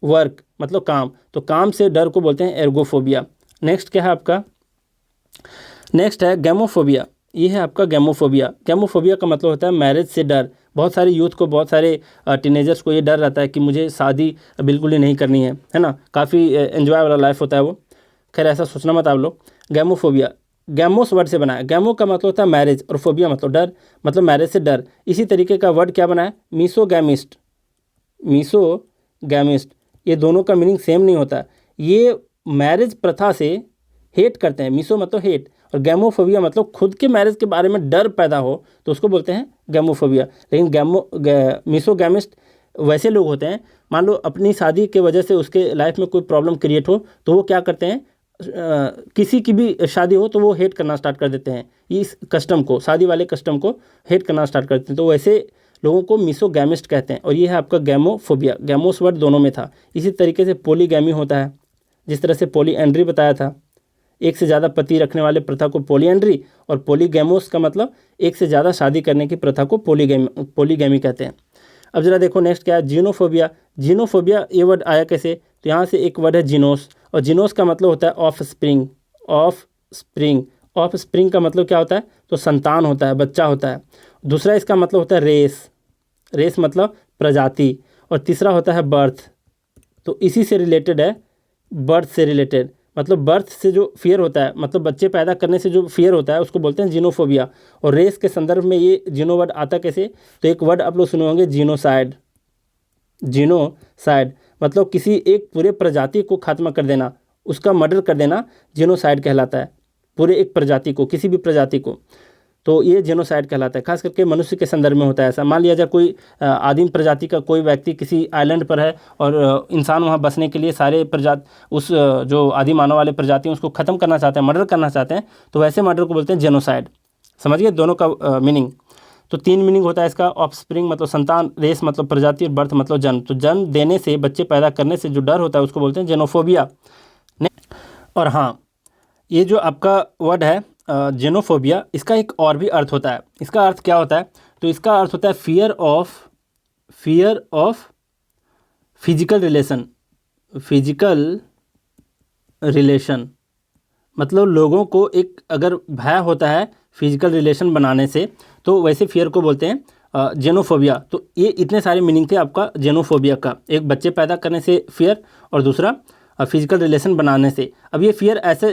वर्क, मतलब काम। तो काम से डर को बोलते हैं एर्गोफोबिया। नेक्स्ट क्या है आपका? नेक्स्ट है गैमोफोबिया। ये है आपका गैमोफोबिया। गैमोफोबिया का मतलब होता है मैरिज से डर। बहुत सारे यूथ को, बहुत सारे टीनेजर्स को ये डर रहता है कि मुझे शादी बिल्कुल ही नहीं करनी है ना। काफ़ी एंजॉय वाला लाइफ होता है वो। खैर ऐसा सोचना मत आप लोग। गैमोफोबिया गैमोस वर्ड से बना है। गैमो का मतलब होता है मैरिज, और फोबिया मतलब डर, मतलब मैरिज से डर। इसी तरीके का वर्ड क्या बना है? मीसोगैमिस्ट। ये दोनों का मीनिंग सेम नहीं होता। ये मैरिज प्रथा से हेट करते हैं, मीसो मतलब हेट, और गैमोफोबिया मतलब खुद के मैरिज के बारे में डर पैदा हो, तो उसको बोलते हैं गैमोफोबिया। लेकिन मीसोगैमिस्ट वैसे लोग होते हैं, मान लो अपनी शादी के वजह से उसके लाइफ में कोई प्रॉब्लम क्रिएट हो, तो वो क्या करते हैं, किसी की भी शादी हो तो वो हेट करना स्टार्ट कर देते हैं, इस कस्टम को, शादी वाले कस्टम को हेट करना स्टार्ट करते हैं। तो वैसे लोगों को मिसोगैमिस्ट कहते हैं। और ये है आपका गैमोफोबिया, गैमोस वर्ड दोनों में था। इसी तरीके से पॉलीगैमी होता है, जिस तरह से पॉलीएंड्री बताया था, एक से ज़्यादा पति रखने वाले प्रथा को पॉलीएंड्री, और पॉलीगैमोस का मतलब एक से ज़्यादा शादी करने की प्रथा को पॉलीगैमी कहते हैं। अब जरा देखो नेक्स्ट क्या है, जीनोफोबिया। जीनोफोबिया ये वर्ड आया कैसे, तो यहाँ से एक वर्ड है जीनोस, और जीनोस का मतलब होता है of spring. Of spring, of spring का मतलब क्या होता है, तो संतान होता है, बच्चा होता है। दूसरा इसका मतलब होता है रेस, रेस मतलब प्रजाति। और तीसरा होता है बर्थ, तो इसी से रिलेटेड है, बर्थ से रिलेटेड, मतलब बर्थ से जो फियर होता है, मतलब बच्चे पैदा करने से जो फियर होता है उसको बोलते हैं जीनोफोबिया। और रेस के संदर्भ में ये जीनो वर्ड आता कैसे, तो एक वर्ड आप लोग सुने होंगे जीनोसाइड। जीनोसाइड मतलब किसी एक पूरे प्रजाति को खात्मा कर देना, उसका मर्डर कर देना जीनोसाइड कहलाता है, पूरे एक प्रजाति को, किसी भी प्रजाति को, तो ये जेनोसाइड कहलाता है। खास करके मनुष्य के संदर्भ में होता है ऐसा। मान लिया जाए कोई आदिम प्रजाति का कोई व्यक्ति किसी आइलैंड पर है और इंसान वहाँ बसने के लिए सारे उस जो आदिम मानव वाले प्रजाति हैं उसको ख़त्म करना चाहते हैं, मर्डर करना चाहते हैं, तो वैसे मर्डर को बोलते हैं जेनोसाइड। समझिए दोनों का मीनिंग। तो 3 मीनिंग होता है इसका, ऑफस्प्रिंग मतलब संतान, रेस मतलब प्रजाति, और बर्थ मतलब जन्म। तो जन्म देने से, बच्चे पैदा करने से जो डर होता है उसको बोलते हैं जेनोफोबिया। और हाँ, ये जो आपका वर्ड है जेनोफोबिया, इसका एक और भी अर्थ होता है। इसका अर्थ क्या होता है, तो इसका अर्थ होता है फियर ऑफ फिजिकल रिलेशन। मतलब लोगों को एक अगर भय होता है फिजिकल रिलेशन बनाने से, तो वैसे फियर को बोलते हैं जेनोफोबिया। तो ये इतने सारे मीनिंग थे आपका जेनोफोबिया का, एक बच्चे पैदा करने से फियर, और दूसरा फिजिकल रिलेशन बनाने से। अब ये फियर ऐसे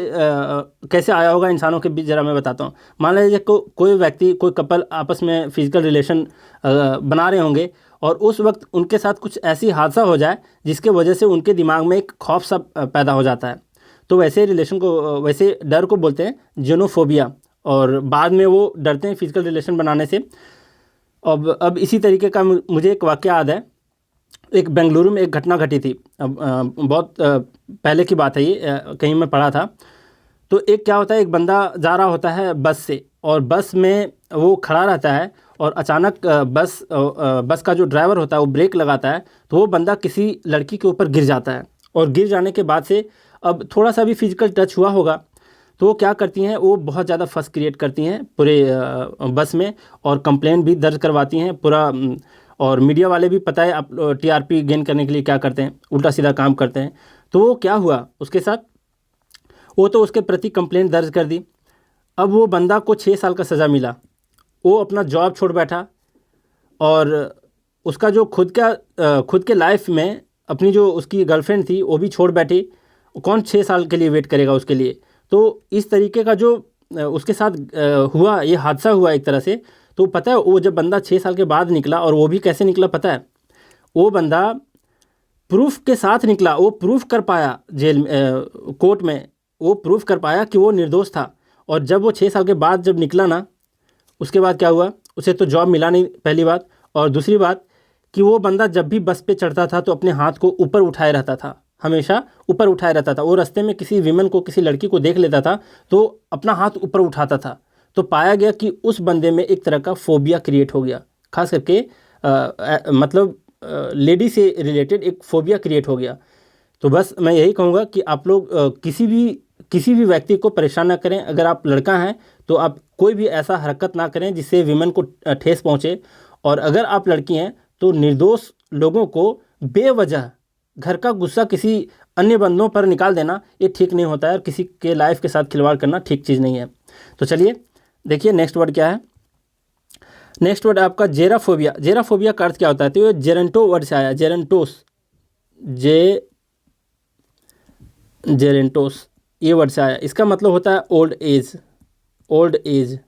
कैसे आया होगा इंसानों के बीच, जरा मैं बताता हूँ। मान लीजिए कोई व्यक्ति, कोई कपल आपस में फिजिकल रिलेशन बना रहे होंगे, और उस वक्त उनके साथ कुछ ऐसी हादसा हो जाए जिसके वजह से उनके दिमाग में एक खौफ सा पैदा हो जाता है, तो वैसे रिलेशन को, वैसे डर को बोलते हैं जेनोफोबिया। और बाद में वो डरते हैं फिजिकल रिलेशन बनाने से। अब इसी तरीके का मुझे एक वाक़या याद है। एक बेंगलुरु में एक घटना घटी थी, बहुत पहले की बात है ये, कहीं मैं पढ़ा था। तो एक क्या होता है, एक बंदा जा रहा होता है बस से, और बस में वो खड़ा रहता है, और अचानक बस का जो ड्राइवर होता है वो ब्रेक लगाता है, तो वो बंदा किसी लड़की के ऊपर गिर जाता है। और गिर जाने के बाद से अब थोड़ा सा भी फिजिकल टच हुआ होगा, तो वो क्या करती हैं, वो बहुत ज़्यादा फस क्रिएट करती हैं पूरे बस में, और कंप्लेंट भी दर्ज करवाती हैं पूरा। और मीडिया वाले भी, पता है आप, टीआरपी गेन करने के लिए क्या करते हैं, उल्टा सीधा काम करते हैं। तो वो क्या हुआ उसके साथ, वो तो उसके प्रति कंप्लेंट दर्ज कर दी। अब वो बंदा को 6 साल का सज़ा मिला, वो अपना जॉब छोड़ बैठा, और उसका जो खुद के लाइफ में अपनी जो उसकी गर्लफ्रेंड थी वो भी छोड़ बैठी। कौन 6 साल के लिए वेट करेगा उसके लिए। तो इस तरीके का जो उसके साथ हुआ, ये हादसा हुआ एक तरह से। तो पता है वो जब बंदा 6 साल के बाद निकला, और वो भी कैसे निकला पता है, वो बंदा प्रूफ के साथ निकला। वो प्रूफ कर पाया कोर्ट में, वो प्रूफ कर पाया कि वो निर्दोष था। और जब वो 6 साल के बाद जब निकला ना, उसके बाद क्या हुआ, उसे तो जॉब मिला नहीं, पहली बात। और दूसरी बात कि वो बंदा जब भी बस पे चढ़ता था तो अपने हाथ को ऊपर उठाए रहता था, हमेशा ऊपर उठाए रहता था। वो रास्ते में किसी विमेन को, किसी लड़की को देख लेता था तो अपना हाथ ऊपर उठाता था। तो पाया गया कि उस बंदे में एक तरह का फोबिया क्रिएट हो गया, खास करके मतलब लेडी से रिलेटेड एक फोबिया क्रिएट हो गया। तो बस मैं यही कहूँगा कि आप लोग किसी भी व्यक्ति को परेशान ना करें। अगर आप लड़का हैं तो आप कोई भी ऐसा हरकत ना करें जिससे विमेन को ठेस पहुँचे। और अगर आप लड़की हैं तो निर्दोष लोगों को बेवजह घर का गुस्सा किसी अन्य बंदों पर निकाल देना, ये ठीक नहीं होता है, और किसी के लाइफ के साथ खिलवाड़ करना ठीक चीज़ नहीं है। तो चलिए देखिए नेक्स्ट वर्ड क्या है। नेक्स्ट वर्ड आपका जेराफोबिया। जेराफोबिया का अर्थ क्या होता है, तो ये जेरेंटो वर्ड से आया, जेरेंटोस ये वर्ड से आया। इसका मतलब होता है ओल्ड एज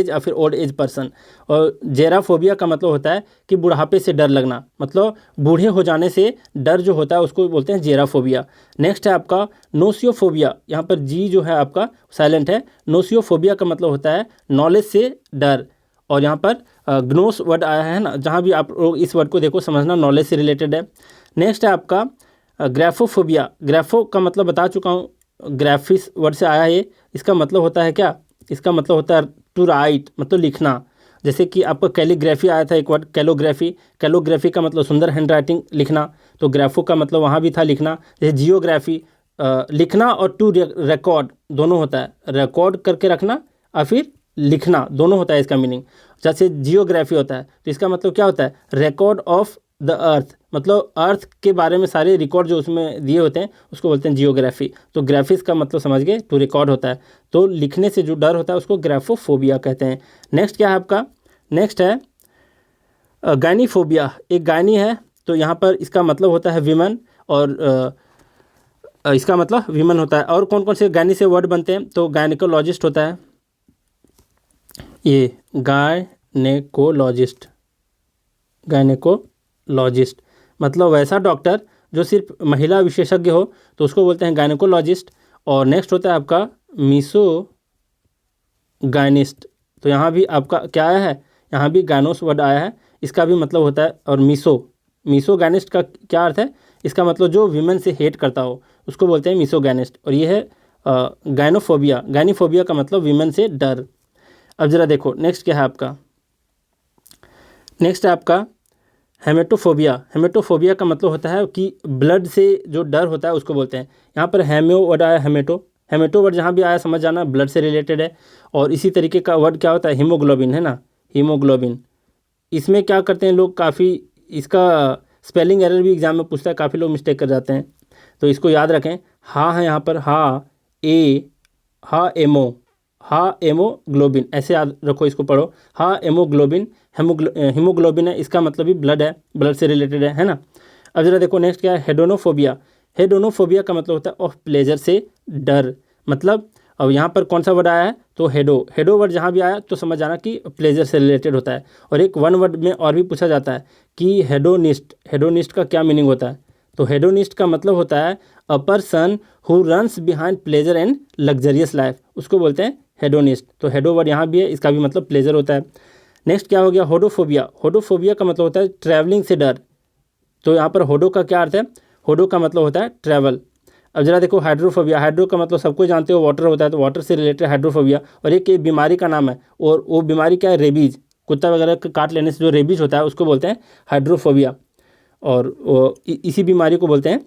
या फिर ओल्ड एज पर्सन। और जेराफोबिया का मतलब होता है कि बुढ़ापे से डर लगना, मतलब बूढ़े हो जाने से डर जो होता है उसको बोलते हैं जेराफोबिया। नेक्स्ट है आपका नोसियोफोबिया। यहाँ पर जी जो है आपका साइलेंट है। नोसियोफोबिया का मतलब होता है नॉलेज से डर। और यहाँ पर ग्नोस वर्ड आया है ना, जहाँ भी आप लोग इस वर्ड को देखो समझना नॉलेज से रिलेटेड है। नेक्स्ट है आपका ग्राफोफोबिया। ग्राफो का मतलब बता चुका हूँ, ग्राफिस वर्ड से आया है। इसका मतलब होता है क्या, इसका मतलब होता है टू राइट, मतलब लिखना। जैसे कि आपका कैलीग्राफी आया था एक वर्ड, कैलोग्राफी। कैलोग्राफी का मतलब सुंदर हैंड राइटिंग, लिखना। तो ग्राफो का मतलब वहाँ भी था लिखना। जैसे जियोग्राफी, लिखना, और टू रिकॉर्ड दोनों होता है, रिकॉर्ड करके रखना और फिर लिखना, दोनों होता है इसका मीनिंग। जैसे जियोग्राफी होता है तो इसका मतलब क्या होता है, रिकॉर्ड ऑफ द अर्थ, मतलब अर्थ के बारे में सारे रिकॉर्ड जो उसमें दिए होते हैं उसको बोलते हैं जियोग्राफी। तो ग्राफिक्स का मतलब समझ गए, टू रिकॉर्ड होता है। तो लिखने से जो डर होता है उसको ग्राफोफोबिया कहते हैं। नेक्स्ट क्या है आपका, नेक्स्ट है गायनीफोबिया। एक गायनी है, तो यहाँ पर इसका मतलब होता है विमन, और इसका मतलब विमन होता है। और कौन कौन से गायनी से वर्ड बनते हैं, तो गायनिकोलॉजिस्ट होता है, ये गायनेकोलॉजिस्ट। गायनेकोलॉजिस्ट मतलब वैसा डॉक्टर जो सिर्फ महिला विशेषज्ञ हो, तो उसको बोलते हैं गायनेकोलॉजिस्ट। और नेक्स्ट होता है आपका मीसोगायनिस्ट। तो यहाँ भी आपका क्या आया है, यहाँ भी गायनोस वर्ड आया है, इसका भी मतलब होता है। और मीसोगायनिस्ट का क्या अर्थ है, इसका मतलब जो विमेन से हेट करता हो उसको बोलते हैं मीसोगायनिस्ट। और ये है गायनोफोबिया। गायनीफोबिया का मतलब विमेन से डर। अब जरा देखो नेक्स्ट क्या है आपका, नेक्स्ट है आपका हेमेटोफोबिया। हेमेटोफोबिया का मतलब होता है कि ब्लड से जो डर होता है उसको बोलते हैं। यहाँ पर हेम्यो वर्ड आया, हेमेटो वर्ड जहाँ भी आया समझ जाना ब्लड से रिलेटेड है। और इसी तरीके का वर्ड क्या होता है, हीमोग्लोबिन, है ना, हीमोग्लोबिन। इसमें क्या करते हैं लोग, काफ़ी इसका स्पेलिंग एरर भी एग्जाम में पूछता है, काफ़ी लोग मिस्टेक कर जाते हैं, तो इसको याद रखें। हाँ है यहाँ पर, हा एमोग्लोबिन, ऐसे याद रखो, इसको पढ़ो, हा एमोग्लोबिन। हीमोग्लोबिन है, इसका मतलब भी ब्लड है, ब्लड से रिलेटेड है ना। अब जरा देखो नेक्स्ट क्या है, हेडोनोफोबिया। हेडोनोफोबिया का मतलब होता है ऑफ प्लेजर से डर, मतलब अब यहाँ पर कौन सा वर्ड आया है, तो हेडो वर्ड जहाँ भी आया तो समझ जाना कि प्लेजर से रिलेटेड होता है। और एक वन वर्ड में और भी पूछा जाता है कि हेडोनिस्ट का क्या मीनिंग होता है, तो हेडोनिस्ट का मतलब होता है a person who runs behind pleasure and luxurious life, उसको बोलते हैं हेडोनिस्ट। तो हेडो वर्ड यहाँ भी है, इसका भी मतलब प्लेजर होता है। नेक्स्ट क्या हो गया, होडोफोबिया। होडोफोबिया का मतलब होता है ट्रैवलिंग से डर। तो यहाँ पर होडो का क्या अर्थ है, होडो का मतलब होता है ट्रैवल। अब जरा देखो हाइड्रोफोबिया। हाइड्रो का मतलब सबको जानते हो वाटर होता है, तो वाटर से रिलेटेड हाइड्रोफोबिया। और एक ये बीमारी का नाम है, और वो बीमारी क्या है, रेबीज। कुत्ता वगैरह का काट लेने से जो रेबीज होता है उसको बोलते हैं हाइड्रोफोबिया। और इसी बीमारी को बोलते हैं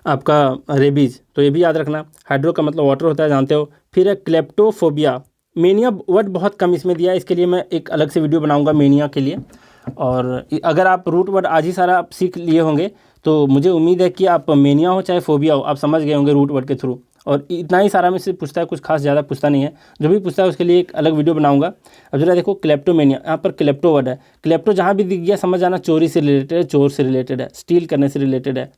आपका रेबीज। तो ये भी याद रखना, हाइड्रो का मतलब वाटर होता है, जानते हो। फिर है क्लेप्टोफोबिया। मेनिया वर्ड बहुत कम इसमें दिया है, इसके लिए मैं एक अलग से वीडियो बनाऊंगा मेनिया के लिए। और अगर आप रूट वर्ड आज ही सारा आप सीख लिए होंगे तो मुझे उम्मीद है कि आप मेनिया हो चाहे फोबिया हो, आप समझ गए होंगे रूट वर्ड के थ्रू। और इतना ही सारा में से पूछता है, कुछ खास ज़्यादा पूछता नहीं है। जो भी पूछता है उसके लिए एक अलग वीडियो बनाऊंगा। अब जरा देखो क्लेप्टोमेनिया, यहाँ पर क्लेप्टो वर्ड है। क्लेप्टो जहाँ भी दिख गया समझ जाना चोरी से रिलेटेड है, चोर से रिलेटेड है, स्टील करने से रिलेटेड है।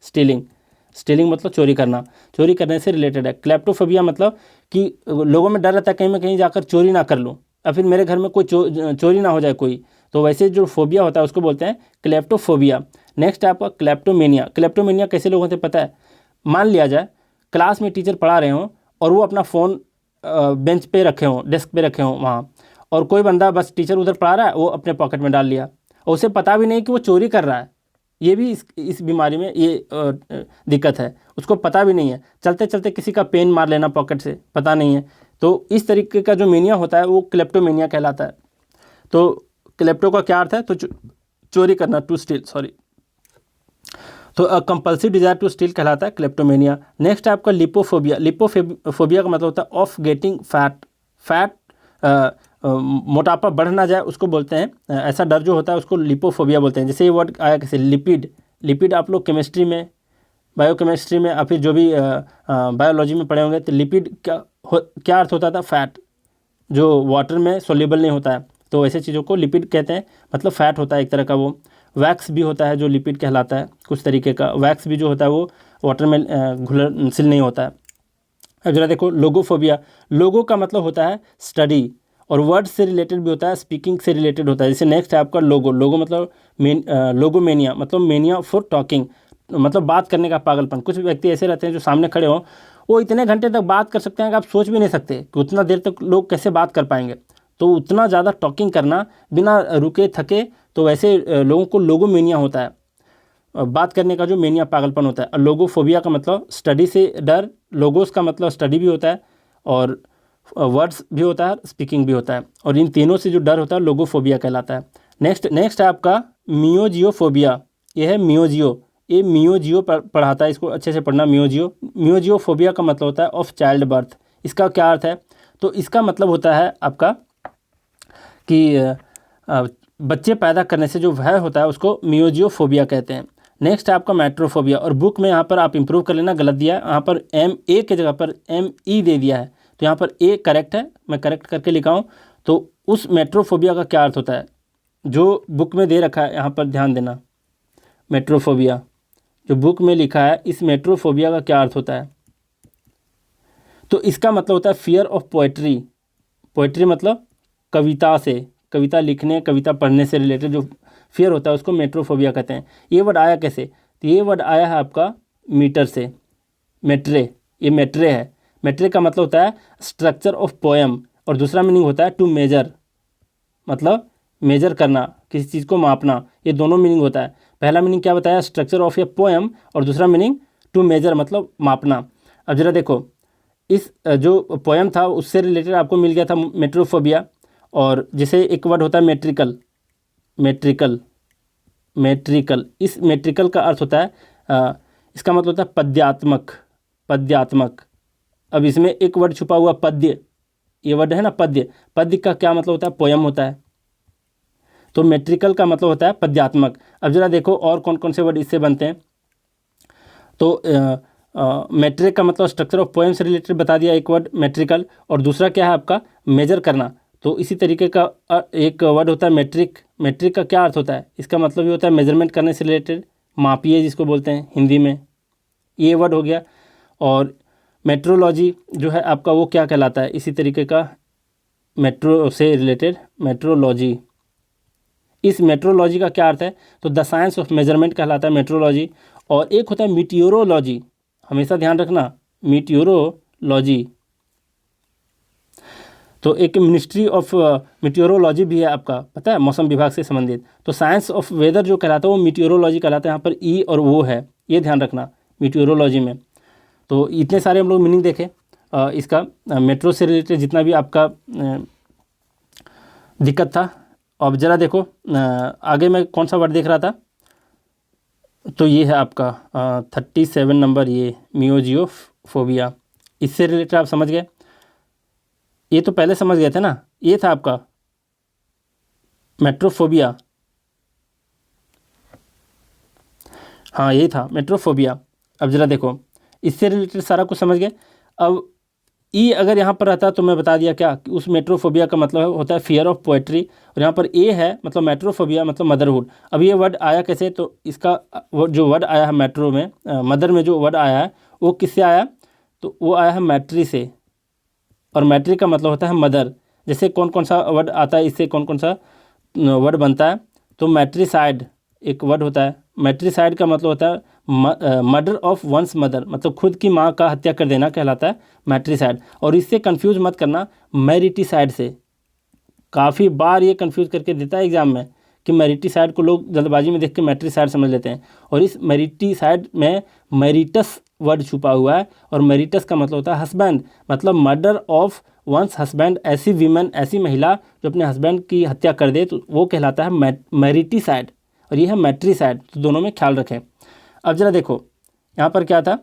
स्टीलिंग मतलब चोरी करना, चोरी करने से रिलेटेड है। क्लेप्टोफोबिया मतलब कि लोगों में डर रहता है कहीं मैं कहीं जाकर चोरी ना कर लूँ, या फिर मेरे घर में कोई चोरी ना हो जाए कोई, तो वैसे जो फोबिया होता है उसको बोलते हैं क्लेप्टोफोबिया। नेक्स्ट है आपका क्लेप्टोमेनिया। क्लेप्टोमेनिया कैसे लोग होते हैं पता है, मान लिया जाए क्लास में टीचर पढ़ा रहे हों और वो अपना फ़ोन बेंच पे रखे हों, डेस्क पे रखे हों वहाँ, और कोई बंदा बस टीचर उधर पढ़ा रहा है वो अपने पॉकेट में डाल लिया, और उसे पता भी नहीं कि वो चोरी कर रहा है। ये भी इस बीमारी में ये दिक्कत है, उसको पता भी नहीं है। चलते चलते किसी का पेन मार लेना पॉकेट से, पता नहीं है। तो इस तरीके का जो मेनिया होता है वो क्लेप्टोमेनिया कहलाता है। तो क्लेप्टो का क्या अर्थ है, तो चोरी करना, टू स्टील, सॉरी। तो कंपल्सिव डिजायर टू स्टील कहलाता है क्लेप्टोमेनिया। नेक्स्ट है आपका लिपोफोबिया। लिपोफोबिया का मतलब होता है ऑफ गेटिंग फैट, मोटापा बढ़ ना जाए उसको बोलते हैं, ऐसा डर जो होता है उसको लिपोफोबिया बोलते हैं। जैसे ये वर्ड आया कैसे, लिपिड आप लोग केमिस्ट्री में, बायोकेमिस्ट्री में, या फिर जो भी बायोलॉजी में पढ़े होंगे, तो लिपिड क्या अर्थ होता था, फैट जो वाटर में सोल्यूबल नहीं होता है, तो ऐसे चीज़ों को लिपिड कहते हैं, मतलब फैट होता है एक तरह का। वो वैक्स भी होता है जो लिपिड कहलाता है, कुछ तरीके का वैक्स भी जो होता है वो वाटर में घुलनशील नहीं होता है। अब जरा देखो लोगोफोबिया। लोगो का मतलब होता है स्टडी, और वर्ड से रिलेटेड भी होता है, स्पीकिंग से रिलेटेड होता है। जैसे नेक्स्ट है आपका लोगो मतलब लोगोमेनिया, मतलब मेनिया फॉर टॉकिंग, मतलब बात करने का पागलपन। कुछ व्यक्ति ऐसे रहते हैं जो सामने खड़े हों, वो इतने घंटे तक बात कर सकते हैं कि आप सोच भी नहीं सकते कि उतना देर तक लोग कैसे बात कर पाएंगे। तो उतना ज़्यादा टॉकिंग करना बिना रुके थके, तो वैसे लोगों को लोगोमेनिया होता है। बात करने का जो मेनिया पागलपन होता है। और लोगोफोबिया का मतलब स्टडी से डर, लोगोस का मतलब स्टडी भी होता है और वर्ड्स भी होता है, स्पीकिंग भी होता है, और इन तीनों से जो डर होता है लोगोफोबिया कहलाता है। नेक्स्ट है आपका मियोजियोफोबिया। ये है मियोजियो, ये मियोजियो पढ़ाता है, इसको अच्छे से पढ़ना। मियोजियोफोबिया का मतलब होता है ऑफ चाइल्ड बर्थ। इसका क्या अर्थ है? तो इसका मतलब होता है आपका कि बच्चे पैदा करने से जो भय होता है उसको मियोजियोफोबिया कहते हैं। नेक्स्ट है आपका मेट्रोफोबिया, और बुक में यहाँ पर आप इंप्रूव कर लेना, गलत दिया है, यहाँ पर MA के जगह पर ME दे दिया है, तो यहाँ पर A करेक्ट है, मैं करेक्ट करके लिखा हूँ। तो उस मेट्रोफोबिया का क्या अर्थ होता है जो बुक में दे रखा है, यहाँ पर ध्यान देना। मेट्रोफोबिया जो बुक में लिखा है, इस मेट्रोफोबिया का क्या अर्थ होता है? तो इसका मतलब होता है फियर ऑफ पोएट्री। पोएट्री मतलब कविता से, कविता लिखने, कविता पढ़ने से रिलेटेड जो फियर होता है उसको मेट्रोफोबिया कहते हैं। ये वर्ड आया कैसे? तो ये वर्ड आया है आपका मीटर से, मेट्रे, ये मेट्रे है। मेट्रे का मतलब होता है स्ट्रक्चर ऑफ पोएम, और दूसरा मीनिंग होता है टू मेजर, मतलब मेजर करना, किसी चीज़ को मापना। ये दोनों मीनिंग होता है। पहला मीनिंग क्या बताया? स्ट्रक्चर ऑफ ए पोएम, और दूसरा मीनिंग टू मेजर मतलब मापना। अब जरा देखो, इस जो पोएम था उससे रिलेटेड आपको मिल गया था मेट्रोफोबिया। और जैसे एक वर्ड होता है मेट्रिकल, मेट्रिकल, मेट्रिकल, इस मेट्रिकल का अर्थ होता है इसका मतलब होता है पद्यात्मक, पद्यात्मक। अब इसमें एक वर्ड छुपा हुआ पद्य, ये वर्ड है ना पद्य, पद्य का क्या मतलब होता है? पोयम होता है। तो मेट्रिकल का मतलब होता है पद्यात्मक। अब जरा देखो और कौन कौन से वर्ड इससे बनते हैं। तो मेट्रिक का मतलब स्ट्रक्चर ऑफ पोएम से रिलेटेड बता दिया एक वर्ड मेट्रिकल, और दूसरा क्या है आपका? मेजर करना। तो इसी तरीके का एक वर्ड होता है मेट्रिक। मेट्रिक का क्या अर्थ होता है? इसका मतलब ये होता है मेजरमेंट करने से रिलेटेड, मापिए जिसको बोलते हैं हिंदी में, ये वर्ड हो गया। और मेट्रोलॉजी जो है आपका वो क्या कहलाता है? इसी तरीके का मेट्रो से रिलेटेड मेट्रोलॉजी। इस मेट्रोलॉजी का क्या अर्थ है? तो द साइंस ऑफ मेजरमेंट कहलाता है मेट्रोलॉजी। और एक होता है मीटियोरोलॉजी, हमेशा ध्यान रखना, मीटियोरोलॉजी। तो एक मिनिस्ट्री ऑफ मीटियोरोलॉजी भी है आपका, पता है, मौसम विभाग से संबंधित। तो साइंस ऑफ वेदर जो कहलाता है वो मीटियोरोलॉजी कहलाता है। यहाँ पर ई और वो है, ये ध्यान रखना मीटियोरोलॉजी में। तो इतने सारे हम लोग मीनिंग देखें इसका मेट्रो से रिलेटेड जितना भी आपका दिक्कत था। अब ज़रा देखो आगे मैं कौन सा वर्ड देख रहा था, तो ये है आपका 37 नंबर, ये मियोजियोफोबिया। इससे रिलेटेड आप समझ गए, ये तो पहले समझ गए थे ना, ये था आपका मेट्रोफोबिया। हाँ यही था मेट्रोफोबिया। अब ज़रा देखो इससे रिलेटेड सारा कुछ समझ गए। अब ई अगर यहाँ पर रहता तो मैं बता दिया क्या कि उस मेट्रोफोबिया का मतलब होता है फियर ऑफ पोएट्री, और यहाँ पर ए है मतलब मेट्रोफोबिया मतलब मदरहुड। अब ये वर्ड आया कैसे? तो इसका जो वर्ड आया है मेट्रो में, मदर में जो वर्ड आया है वो किससे आया? तो वो आया है मैट्री से, और मैट्री का मतलब होता है मदर। जैसे कौन कौन सा वर्ड आता है इससे, कौन कौन सा वर्ड बनता है? तो मैट्रीसाइड एक वर्ड होता है। मैट्रीसाइड का मतलब होता है मर्डर ऑफ वंस मदर, मतलब खुद की माँ का हत्या कर देना कहलाता है मैट्रीसाइड। और इससे कंफ्यूज मत करना मैरिटीसाइड से, काफ़ी बार ये कंफ्यूज करके देता है एग्जाम में कि मैरिटीसाइड को लोग जल्दबाजी में देख के मैट्रीसाइड समझ लेते हैं, और इस मैरिटीसाइड में मैरिटस वर्ड छुपा हुआ है, और मैरिटस का मतलब होता है हस्बैंड, मतलब मर्डर ऑफ वंस हस्बैंड। ऐसी वीमेन, ऐसी महिला जो अपने हस्बैंड की हत्या कर दे तो वो कहलाता है मैरिटीसाइड, और ये है मैट्रीसाइड। तो दोनों में ख्याल रखें। अब जरा देखो यहाँ पर क्या था,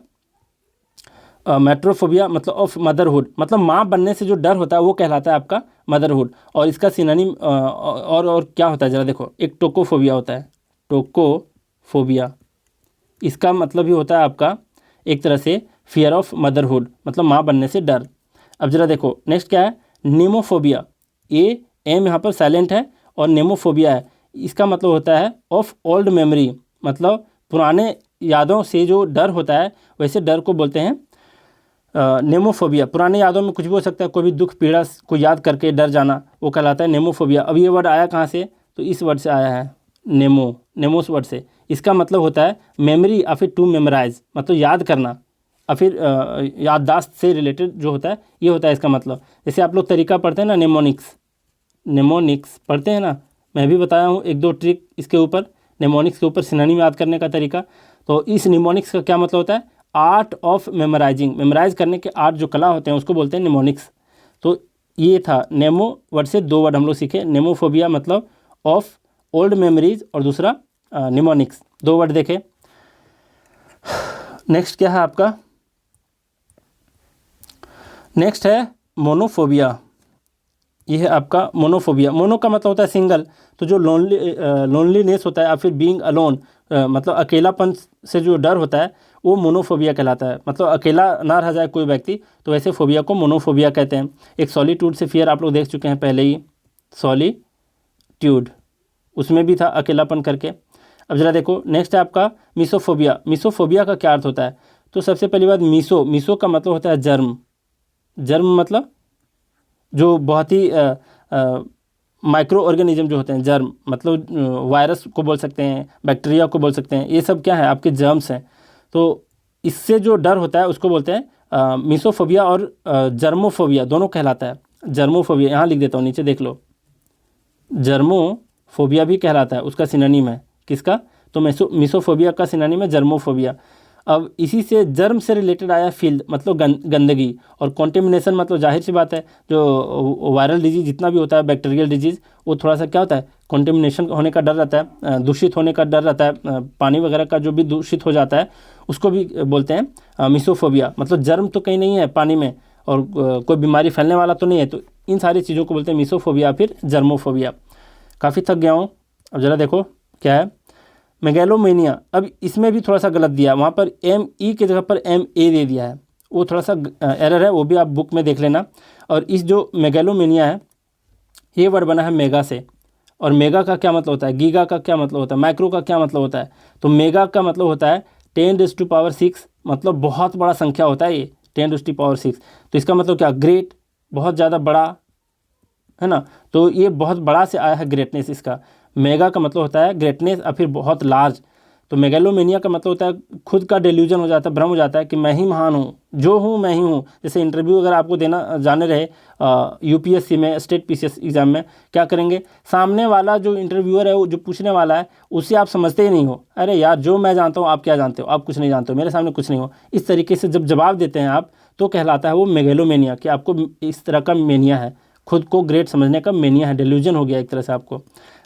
मेट्रोफोबिया मतलब ऑफ मदरहुड, मतलब माँ बनने से जो डर होता है वो कहलाता है आपका मदरहुड। और इसका सिनोनिम और क्या होता है? ज़रा देखो, एक टोकोफोबिया होता है, टोकोफोबिया, इसका मतलब ही होता है आपका एक तरह से फियर ऑफ मदरहुड, मतलब माँ बनने से डर। अब जरा देखो नेक्स्ट क्या है? नेमोफोबिया। ए एम यहाँ पर साइलेंट है, और नेमोफोबिया है, इसका मतलब होता है ऑफ ओल्ड मेमोरी, मतलब पुराने यादों से जो डर होता है वैसे डर को बोलते हैं नेमोफोबिया। पुराने यादों में कुछ भी हो सकता है, कोई भी दुख पीड़ा को याद करके डर जाना, वो कहलाता है नेमोफोबिया। अब ये वर्ड आया कहाँ से? तो इस वर्ड से आया है, नेमोस वर्ड से। इसका मतलब होता है मेमोरी या फिर टू मेमोराइज, मतलब याद करना, या फिर याददाश्त से रिलेटेड जो होता है ये होता है इसका मतलब। जैसे आप लोग तरीका पढ़ते हैं ना, नेमोनिक्स पढ़ते हैं ना, मैं भी बताया हूँ एक दो ट्रिक इसके ऊपर। निमोनिक्स के ऊपर सिनोनिम याद करने का तरीका। तो इस निमोनिक्स का क्या मतलब होता है? आर्ट ऑफ मेमोराइजिंग, मेमोराइज करने के आर्ट जो कला होते हैं उसको बोलते हैं निमोनिक्स। तो ये था नेमो वर्ड से 2 वर्ड हम लोग सीखे। नेमोफोबिया मतलब ऑफ ओल्ड मेमोरीज और दूसरा निमोनिक्स, 2 वर्ड देखे। नेक्स्ट क्या है आपका? नेक्स्ट है मोनोफोबिया। ये है आपका मोनोफोबिया। मोनो का मतलब होता है सिंगल, तो जो लोनलीनेस होता है या फिर बीइंग अलोन, मतलब अकेलापन से जो डर होता है वो मोनोफोबिया कहलाता है। मतलब अकेला ना रह जाए कोई व्यक्ति, तो ऐसे फोबिया को मोनोफोबिया कहते हैं। एक सॉलिट्यूड से फियर आप लोग देख चुके हैं पहले ही, सॉलिट्यूड उसमें भी था अकेलापन करके। अब ज़रा देखो नेक्स्ट है आपका मिसोफोबिया। मिसोफोबिया का क्या अर्थ होता है? तो सबसे पहली बात मिसो का मतलब होता है जर्म। जर्म मतलब जो बहुत ही माइक्रो ऑर्गेनिज्म जो होते हैं, जर्म मतलब वायरस को बोल सकते हैं, बैक्टीरिया को बोल सकते हैं, ये सब क्या है? आपके जर्म्स हैं। तो इससे जो डर होता है उसको बोलते हैं मिसोफोबिया, और जर्मोफोबिया दोनों कहलाता है। जर्मोफोबिया यहाँ लिख देता हूँ, नीचे देख लो, जर्मोफोबिया भी कहलाता है, उसका सिनोनिम है किसका? तो मिसोफोबिया का सिनोनिम है जर्मोफोबिया। अब इसी से जर्म से रिलेटेड आया फील्ड मतलब गंदगी, और कॉन्टेमिनेशन मतलब जाहिर सी बात है जो वायरल डिजीज जितना भी होता है, बैक्टीरियल डिजीज़, वो थोड़ा सा क्या होता है? कॉन्टेमिनेशन होने का डर रहता है, दूषित होने का डर रहता है, पानी वगैरह का जो भी दूषित हो जाता है उसको भी बोलते हैं मिसोफोबिया। मतलब जर्म तो कहीं नहीं है पानी में, और कोई बीमारी फैलने वाला तो नहीं है, तो इन सारी चीज़ों को बोलते हैं मिसोफोबिया फिर जर्मोफोबिया। काफ़ी थक गया हूँ। अब ज़रा देखो क्या है मेगैलोमेनिया। अब इसमें भी थोड़ा सा गलत दिया, वहाँ पर ME के जगह पर MA दे दिया है, वो थोड़ा सा एरर है, वो भी आप बुक में देख लेना। और इस जो मेगैलोमेनिया है ये वर्ड बना है मेगा से, और मेगा का क्या मतलब होता है? गीगा का क्या मतलब होता है? माइक्रो का क्या मतलब होता है? तो मेगा का मतलब होता है 10⁻⁶, मतलब बहुत बड़ा संख्या होता है ये 10⁻⁶। तो इसका मतलब क्या? ग्रेट, बहुत ज़्यादा बड़ा, है ना। तो ये बहुत बड़ा से आया है ग्रेटनेस इसका। मेगा का मतलब होता है ग्रेटनेस और फिर बहुत लार्ज। तो मेगैलोमेनिया का मतलब होता है खुद का डेल्यूजन हो जाता है, भ्रम हो जाता है कि मैं ही महान हूँ, जो हूँ मैं ही हूँ। जैसे इंटरव्यू अगर आपको देना जाने रहे UPSC में, स्टेट PCS एग्जाम में, क्या करेंगे? सामने वाला जो इंटरव्यूअर है वो जो पूछने वाला है उससे आप समझते ही नहीं हो, अरे यार जो मैं जानता हूँ आप क्या जानते हो, आप कुछ नहीं जानते हो, मेरे सामने कुछ नहीं हो। इस तरीके से जब जवाब देते हैं आप तो कहलाता है वो मेगैलोमेनिया, कि आपको इस तरह का मेनिया है, खुद को ग्रेट समझने का मेनिया है, डेल्यूजन हो गया एक तरह से आपको।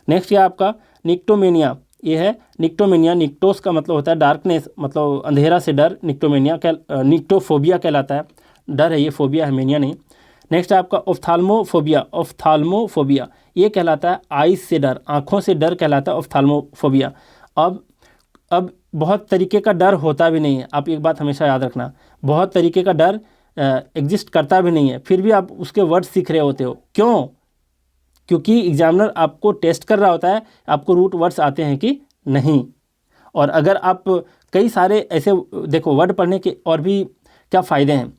नेक्स्ट है आपका निक्टोमेनिया। ये है निक्टोमेनिया। निक्टोस का मतलब होता है डार्कनेस, मतलब अंधेरा से डर। निक्टोफोबिया कहलाता है, डर है ये, फोबिया है, मेनिया नहीं। नेक्स्ट है आपका ऑफ्थाल्मोफोबिया। ऑफ्थाल्मोफोबिया ये कहलाता है आइज से डर, आँखों से डर कहलाता है ऑफ्थाल्मोफोबिया। अब बहुत तरीके का डर होता भी नहीं है, आप एक बात हमेशा याद रखना, बहुत तरीके का डर एग्जिस्ट करता भी नहीं है, फिर भी आप उसके वर्ड सीख रहे होते हो। क्यों? क्योंकि एग्जामिनर आपको टेस्ट कर रहा होता है आपको रूट वर्ड्स आते हैं कि नहीं। और अगर आप कई सारे ऐसे देखो वर्ड पढ़ने के और भी क्या फ़ायदे हैं?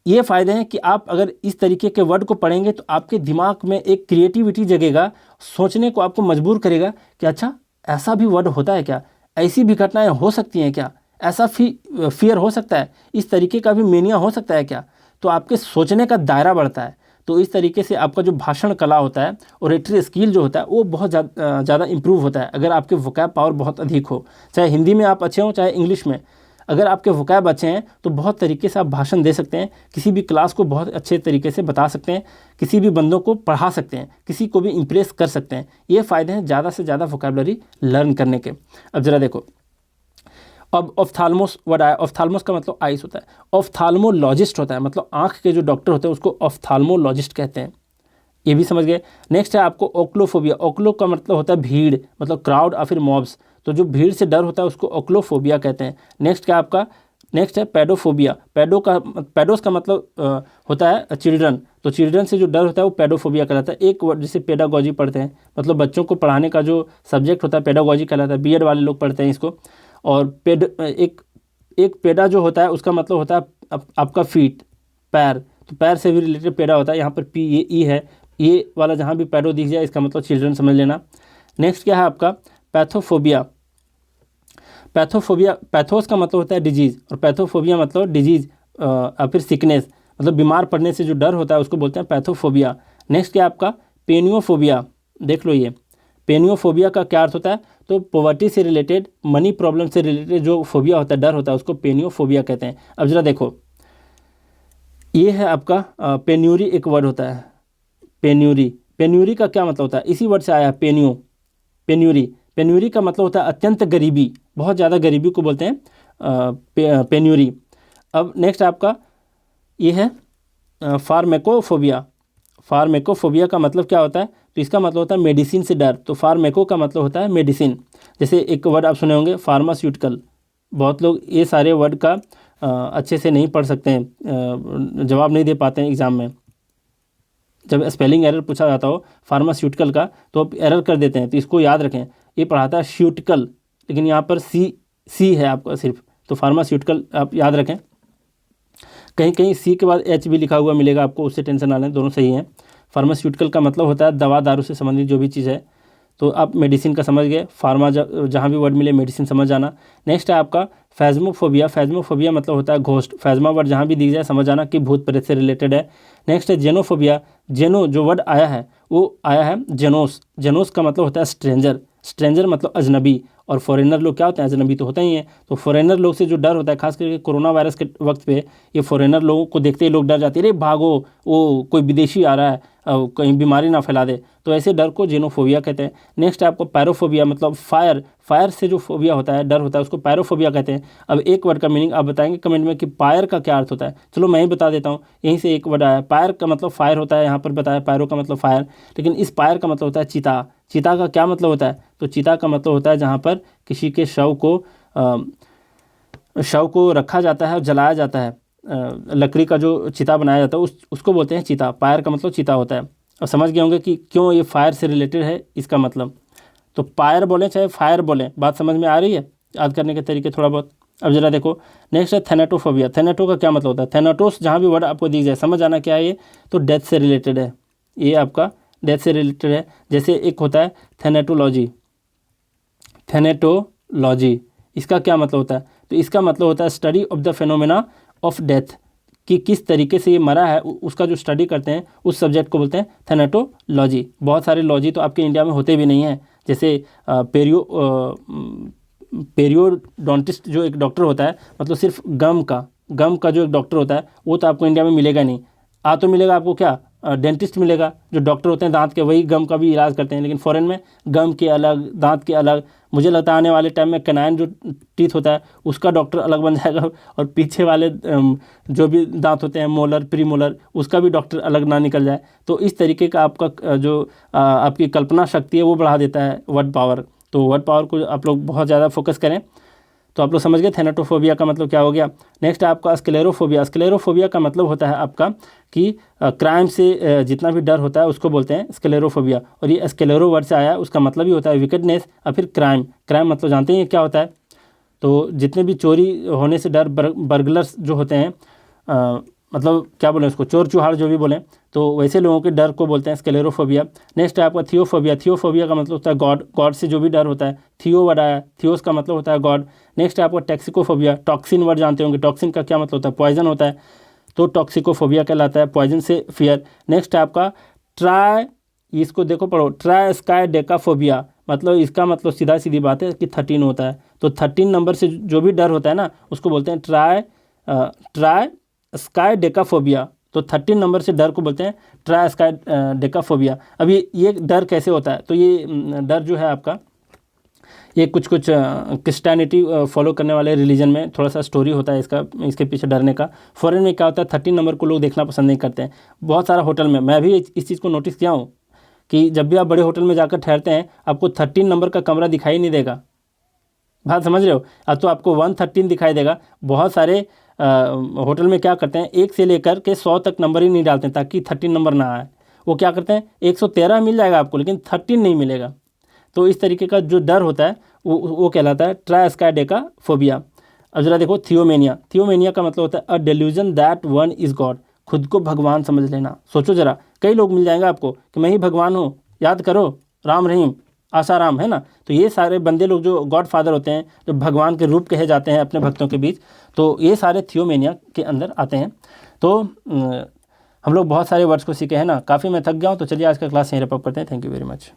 ये फ़ायदे हैं कि आप अगर इस तरीके के वर्ड को पढ़ेंगे तो आपके दिमाग में एक क्रिएटिविटी जगेगा, सोचने को आपको मजबूर करेगा कि अच्छा ऐसा भी वर्ड होता है क्या, ऐसी भी घटनाएं हो सकती हैं क्या, ऐसा फियर हो सकता है, इस तरीके का भी मेनिया हो सकता है क्या। तो आपके सोचने का दायरा बढ़ता है। तो इस तरीके से आपका जो भाषण कला होता है, ओरेटरी स्किल जो होता है, वो बहुत ज़्यादा इम्प्रूव होता है अगर आपके वोकैब पावर बहुत अधिक हो। चाहे हिंदी में आप अच्छे हों चाहे इंग्लिश में, अगर आपके वोकैब अच्छे हैं तो बहुत तरीके से आप भाषण दे सकते हैं, किसी भी क्लास को बहुत अच्छे तरीके से बता सकते हैं, किसी भी बंदों को पढ़ा सकते हैं, किसी को भी इम्प्रेस कर सकते हैं। ये फ़ायदे हैं ज़्यादा से ज़्यादा वोकैबलरी लर्न करने के। अब ज़रा देखो, अब ऑफ्थाल्मोस वर्ड आया। ऑफ्थाल्मोस का मतलब आइस होता है। ऑफ्थाल्मोलॉजिस्ट होता है, मतलब आँख के जो डॉक्टर होते हैं उसको ऑफ्थाल्मोलॉजिस्ट कहते हैं, ये भी समझ गए। नेक्स्ट है आपको ओक्लोफोबिया। ओक्लो का मतलब होता है भीड़, मतलब क्राउड या फिर मॉब्स, तो जो भीड़ से डर होता है उसको ओक्लोफोबिया कहते हैं। नेक्स्ट क्या आपका? नेक्स्ट है पेडोफोबिया। पेडोस का मतलब होता है चिल्ड्रन, तो चिल्ड्रन से जो डर होता है वो पेडोफोबिया कहलाता है। एक वर्ड जैसे पेडागोजी पढ़ते हैं, मतलब बच्चों को पढ़ाने का जो सब्जेक्ट होता है पेडागोजी कहलाता है, BEd वाले लोग पढ़ते हैं इसको। और एक पेडा जो होता है उसका मतलब होता है आपका फीट, पैर, तो पैर से भी रिलेटेड पेडा होता है। यहाँ पर PAE है, ये वाला जहाँ भी पैडो दिख जाए इसका मतलब चिल्ड्रन समझ लेना। नेक्स्ट क्या है आपका? पैथोफोबिया। पैथोस का मतलब होता है डिजीज़, और पैथोफोबिया मतलब डिजीज़ और फिर सिकनेस, मतलब बीमार पड़ने से जो डर होता है उसको बोलते हैं पैथोफोबिया। नेक्स्ट क्या है आपका? पेनियोफोबिया। देख लो ये पेनियोफोबिया का क्या अर्थ होता है? तो पॉवर्टी से रिलेटेड, मनी प्रॉब्लम से रिलेटेड जो फोबिया होता है, डर होता है, उसको पेनियोफोबिया कहते हैं। अब जरा देखो, ये है आपका पेन्यूरी एक वर्ड होता है, पेन्यूरी। पेन्यूरी का क्या मतलब होता है? इसी वर्ड से आया है पेन्यू, पेन्यूरी। पेन्यूरी का मतलब होता है अत्यंत गरीबी, बहुत ज़्यादा गरीबी को बोलते हैं पेन्यूरी। अब नेक्स्ट आपका ये है फार्मेकोफोबिया। फार्मेकोफोबिया का मतलब क्या होता है? तो इसका मतलब होता है मेडिसिन से डर। तो फार्मेको का मतलब होता है मेडिसिन। जैसे एक वर्ड आप सुने होंगे फार्मास्यूटिकल। बहुत लोग ये सारे वर्ड का अच्छे से नहीं पढ़ सकते हैं, जवाब नहीं दे पाते हैं एग्ज़ाम में। जब स्पेलिंग एरर पूछा जाता हो फार्मास्यूटिकल का तो आप एरर कर देते हैं। तो इसको याद रखें, ये पढ़ाता है श्यूटिकल, लेकिन यहाँ पर सी है आपका सिर्फ। तो फार्मास्यूटिकल आप याद रखें। कहीं कहीं सी के बाद एच भी लिखा हुआ मिलेगा आपको, उससे टेंशन ना लें, दोनों सही हैं। फार्मास्यूटिकल का मतलब होता है दवा दारू से संबंधित जो भी चीज़ है। तो आप मेडिसिन का समझ गए, फार्मा जहाँ भी वर्ड मिले मेडिसिन समझ जाना। नेक्स्ट है आपका फैज़्मोफोबिया। फैज़्मोफोबिया मतलब होता है घोस्ट। फैज़्मा वर्ड जहाँ भी दिख जाए समझ जाना कि भूत प्रेत से रिलेटेड है। नेक्स्ट है जेनोफोबिया। जेनो जो वर्ड आया है वो आया है जेनोस। जेनोस का मतलब होता है स्ट्रेंजर। स्ट्रेंजर मतलब अजनबी, और फॉरेनर लोग क्या होते हैं? अजनबी तो होता ही है। तो फॉरेनर लोग से जो डर होता है, खास करके कोरोना वायरस के वक्त पे, ये फॉरेनर लोगों को देखते ही लोग डर जाते हैं, अरे भागो, वो कोई विदेशी आ रहा है, कहीं बीमारी ना फैला दे। तो ऐसे डर को जेनोफोबिया कहते हैं। नेक्स्ट है आपको पैरोफोबिया, मतलब फायर, फायर से जो फोबिया होता है, डर होता है, उसको पैरोफोबिया कहते हैं। अब एक वर्ड का मीनिंग आप बताएंगे कमेंट में कि फायर का क्या अर्थ होता है। चलो मैं ही बता देता हूँ, यहीं से एक वर्ड आया। फायर का मतलब फायर होता है, यहाँ पर बताया पैरो का मतलब फायर, लेकिन इस फायर का मतलब होता है चिता। चिता का क्या मतलब होता है? तो चिता का मतलब होता है जहाँ पर किसी के शव को रखा जाता है और जलाया जाता है, लकड़ी का जो चिता बनाया जाता है उसको बोलते हैं चिता। फायर का मतलब चिता होता है। और समझ गए होंगे कि क्यों ये फायर से रिलेटेड है इसका मतलब। तो फायर बोलें चाहे फायर बोलें, बात समझ में आ रही है? याद करने के तरीके थोड़ा बहुत। अब जरा देखो, नेक्स्ट है थैनाटोफोबिया। थैनाटो का क्या मतलब होता है? थैनाटोस जहाँ भी वर्ड आपको दिख जाए समझ आना क्या है ये, तो डेथ से रिलेटेड है। ये आपका डेथ से रिलेटेड है। जैसे एक होता है थैनेटोलॉजी। थैनेटोलॉजी इसका क्या मतलब होता है? तो इसका मतलब होता है study of the phenomena of death, कि किस तरीके से ये मरा है उसका जो स्टडी करते हैं उस सब्जेक्ट को बोलते हैं थैनेटोलॉजी। बहुत सारे लॉजी तो आपके इंडिया में होते भी नहीं हैं। जैसे पेरियोडोंटिस्ट जो एक डॉक्टर होता है, मतलब सिर्फ गम का जो एक डॉक्टर होता है, वो तो आपको इंडिया में मिलेगा नहीं। तो मिलेगा आपको क्या? डेंटिस्ट मिलेगा, जो डॉक्टर होते हैं दांत के, वही गम का भी इलाज करते हैं। लेकिन फॉरेन में गम के अलग, दांत के अलग। मुझे लगता है आने वाले टाइम में कैनाइन जो टीथ होता है उसका डॉक्टर अलग बन जाएगा, और पीछे वाले जो भी दांत होते हैं, मोलर, प्री मोलर, उसका भी डॉक्टर अलग ना निकल जाए। तो इस तरीके का आपका जो आपकी कल्पना शक्ति है वो बढ़ा देता है वर्ड पावर। तो वर्ड पावर को आप लोग बहुत ज़्यादा फोकस करें। तो आप लोग समझ गए थैनाटोफोबिया का मतलब क्या हो गया। नेक्स्ट है आपका स्क्लेरोफोबिया। स्क्लेरोफोबिया का मतलब होता है आपका कि क्राइम से जितना भी डर होता है उसको बोलते हैं स्क्लेरोफोबिया। और ये स्क्लेरो वर्ड से आया है, उसका मतलब ही होता है विकेडनेस, और फिर क्राइम। क्राइम मतलब जानते हैं क्या होता है? तो जितने भी चोरी होने से डर, बर्गलर्स जो होते हैं, मतलब क्या बोलें उसको, चोर चुहार जो भी बोलें, तो वैसे लोगों के डर को बोलते हैं स्क्लेरोफोबिया। नेक्स्ट है आपका थियोफोबिया। थियोफोबिया का मतलब होता है गॉड, गॉड से जो भी डर होता है। थियो वर्ड आया, थियोस का मतलब होता है गॉड। नेक्स्ट है आपका टॉक्सिकोफोबिया। टॉक्सिन वर्ड जानते होंगे, टॉक्सिन का क्या मतलब होता है? पॉइजन होता है, तो टॉक्सिकोफोबिया कहलाता है, पॉइजन से फियर। नेक्स्ट है आपका इसको देखो पढ़ो, ट्राइस्काइडेकाफोबिया। मतलब इसका मतलब सीधा सीधी बात है कि 13 होता है। तो 13 नंबर से जो भी डर होता है ना उसको बोलते हैं ट्राइस्काइडेकाफोबिया। तो 13 नंबर से डर को बोलते हैं ट्राइस्काइडेकाफोबिया। अब ये डर कैसे होता है? तो ये डर जो है आपका, ये कुछ क्रिश्चियनिटी फॉलो करने वाले रिलीजन में थोड़ा सा स्टोरी होता है इसके पीछे डरने का। फॉरेन में क्या होता है, 13 नंबर को लोग देखना पसंद नहीं करते हैं। बहुत सारा होटल में, मैं भी इस चीज़ को नोटिस किया हूँ कि जब भी आप बड़े होटल में जाकर ठहरते हैं आपको 13 नंबर का कमरा दिखाई नहीं देगा। बात समझ रहे हो? अब तो आपको 113 दिखाई देगा। बहुत सारे होटल में क्या करते हैं, 1 से लेकर के 100 तक नंबर ही नहीं डालते हैं ताकि 13 नंबर ना आए। वो क्या करते हैं, 113 मिल जाएगा आपको लेकिन 13 नहीं मिलेगा। तो इस तरीके का जो डर होता है वो कहलाता है ट्राइस्काइडेकाफोबिया। अब जरा देखो थियोमेनिया। थियोमेनिया का मतलब होता है a delusion that one is God. खुद को भगवान समझ लेना। सोचो जरा, कई लोग मिल जाएंगे आपको कि मैं ही भगवान हूँ, याद करो राम रहीम आसाराम, है ना। तो ये सारे बंदे लोग जो गॉड फादर होते हैं, जो भगवान के रूप कहे जाते हैं अपने भक्तों के बीच, तो ये सारे थियोमेनिया के अंदर आते हैं। तो हम लोग बहुत सारे वर्ड्स को सीखे हैं ना, काफ़ी मैं थक गया हूँ। तो चलिए आज का क्लास यहीं रैप अप करते हैं। Thank you very much.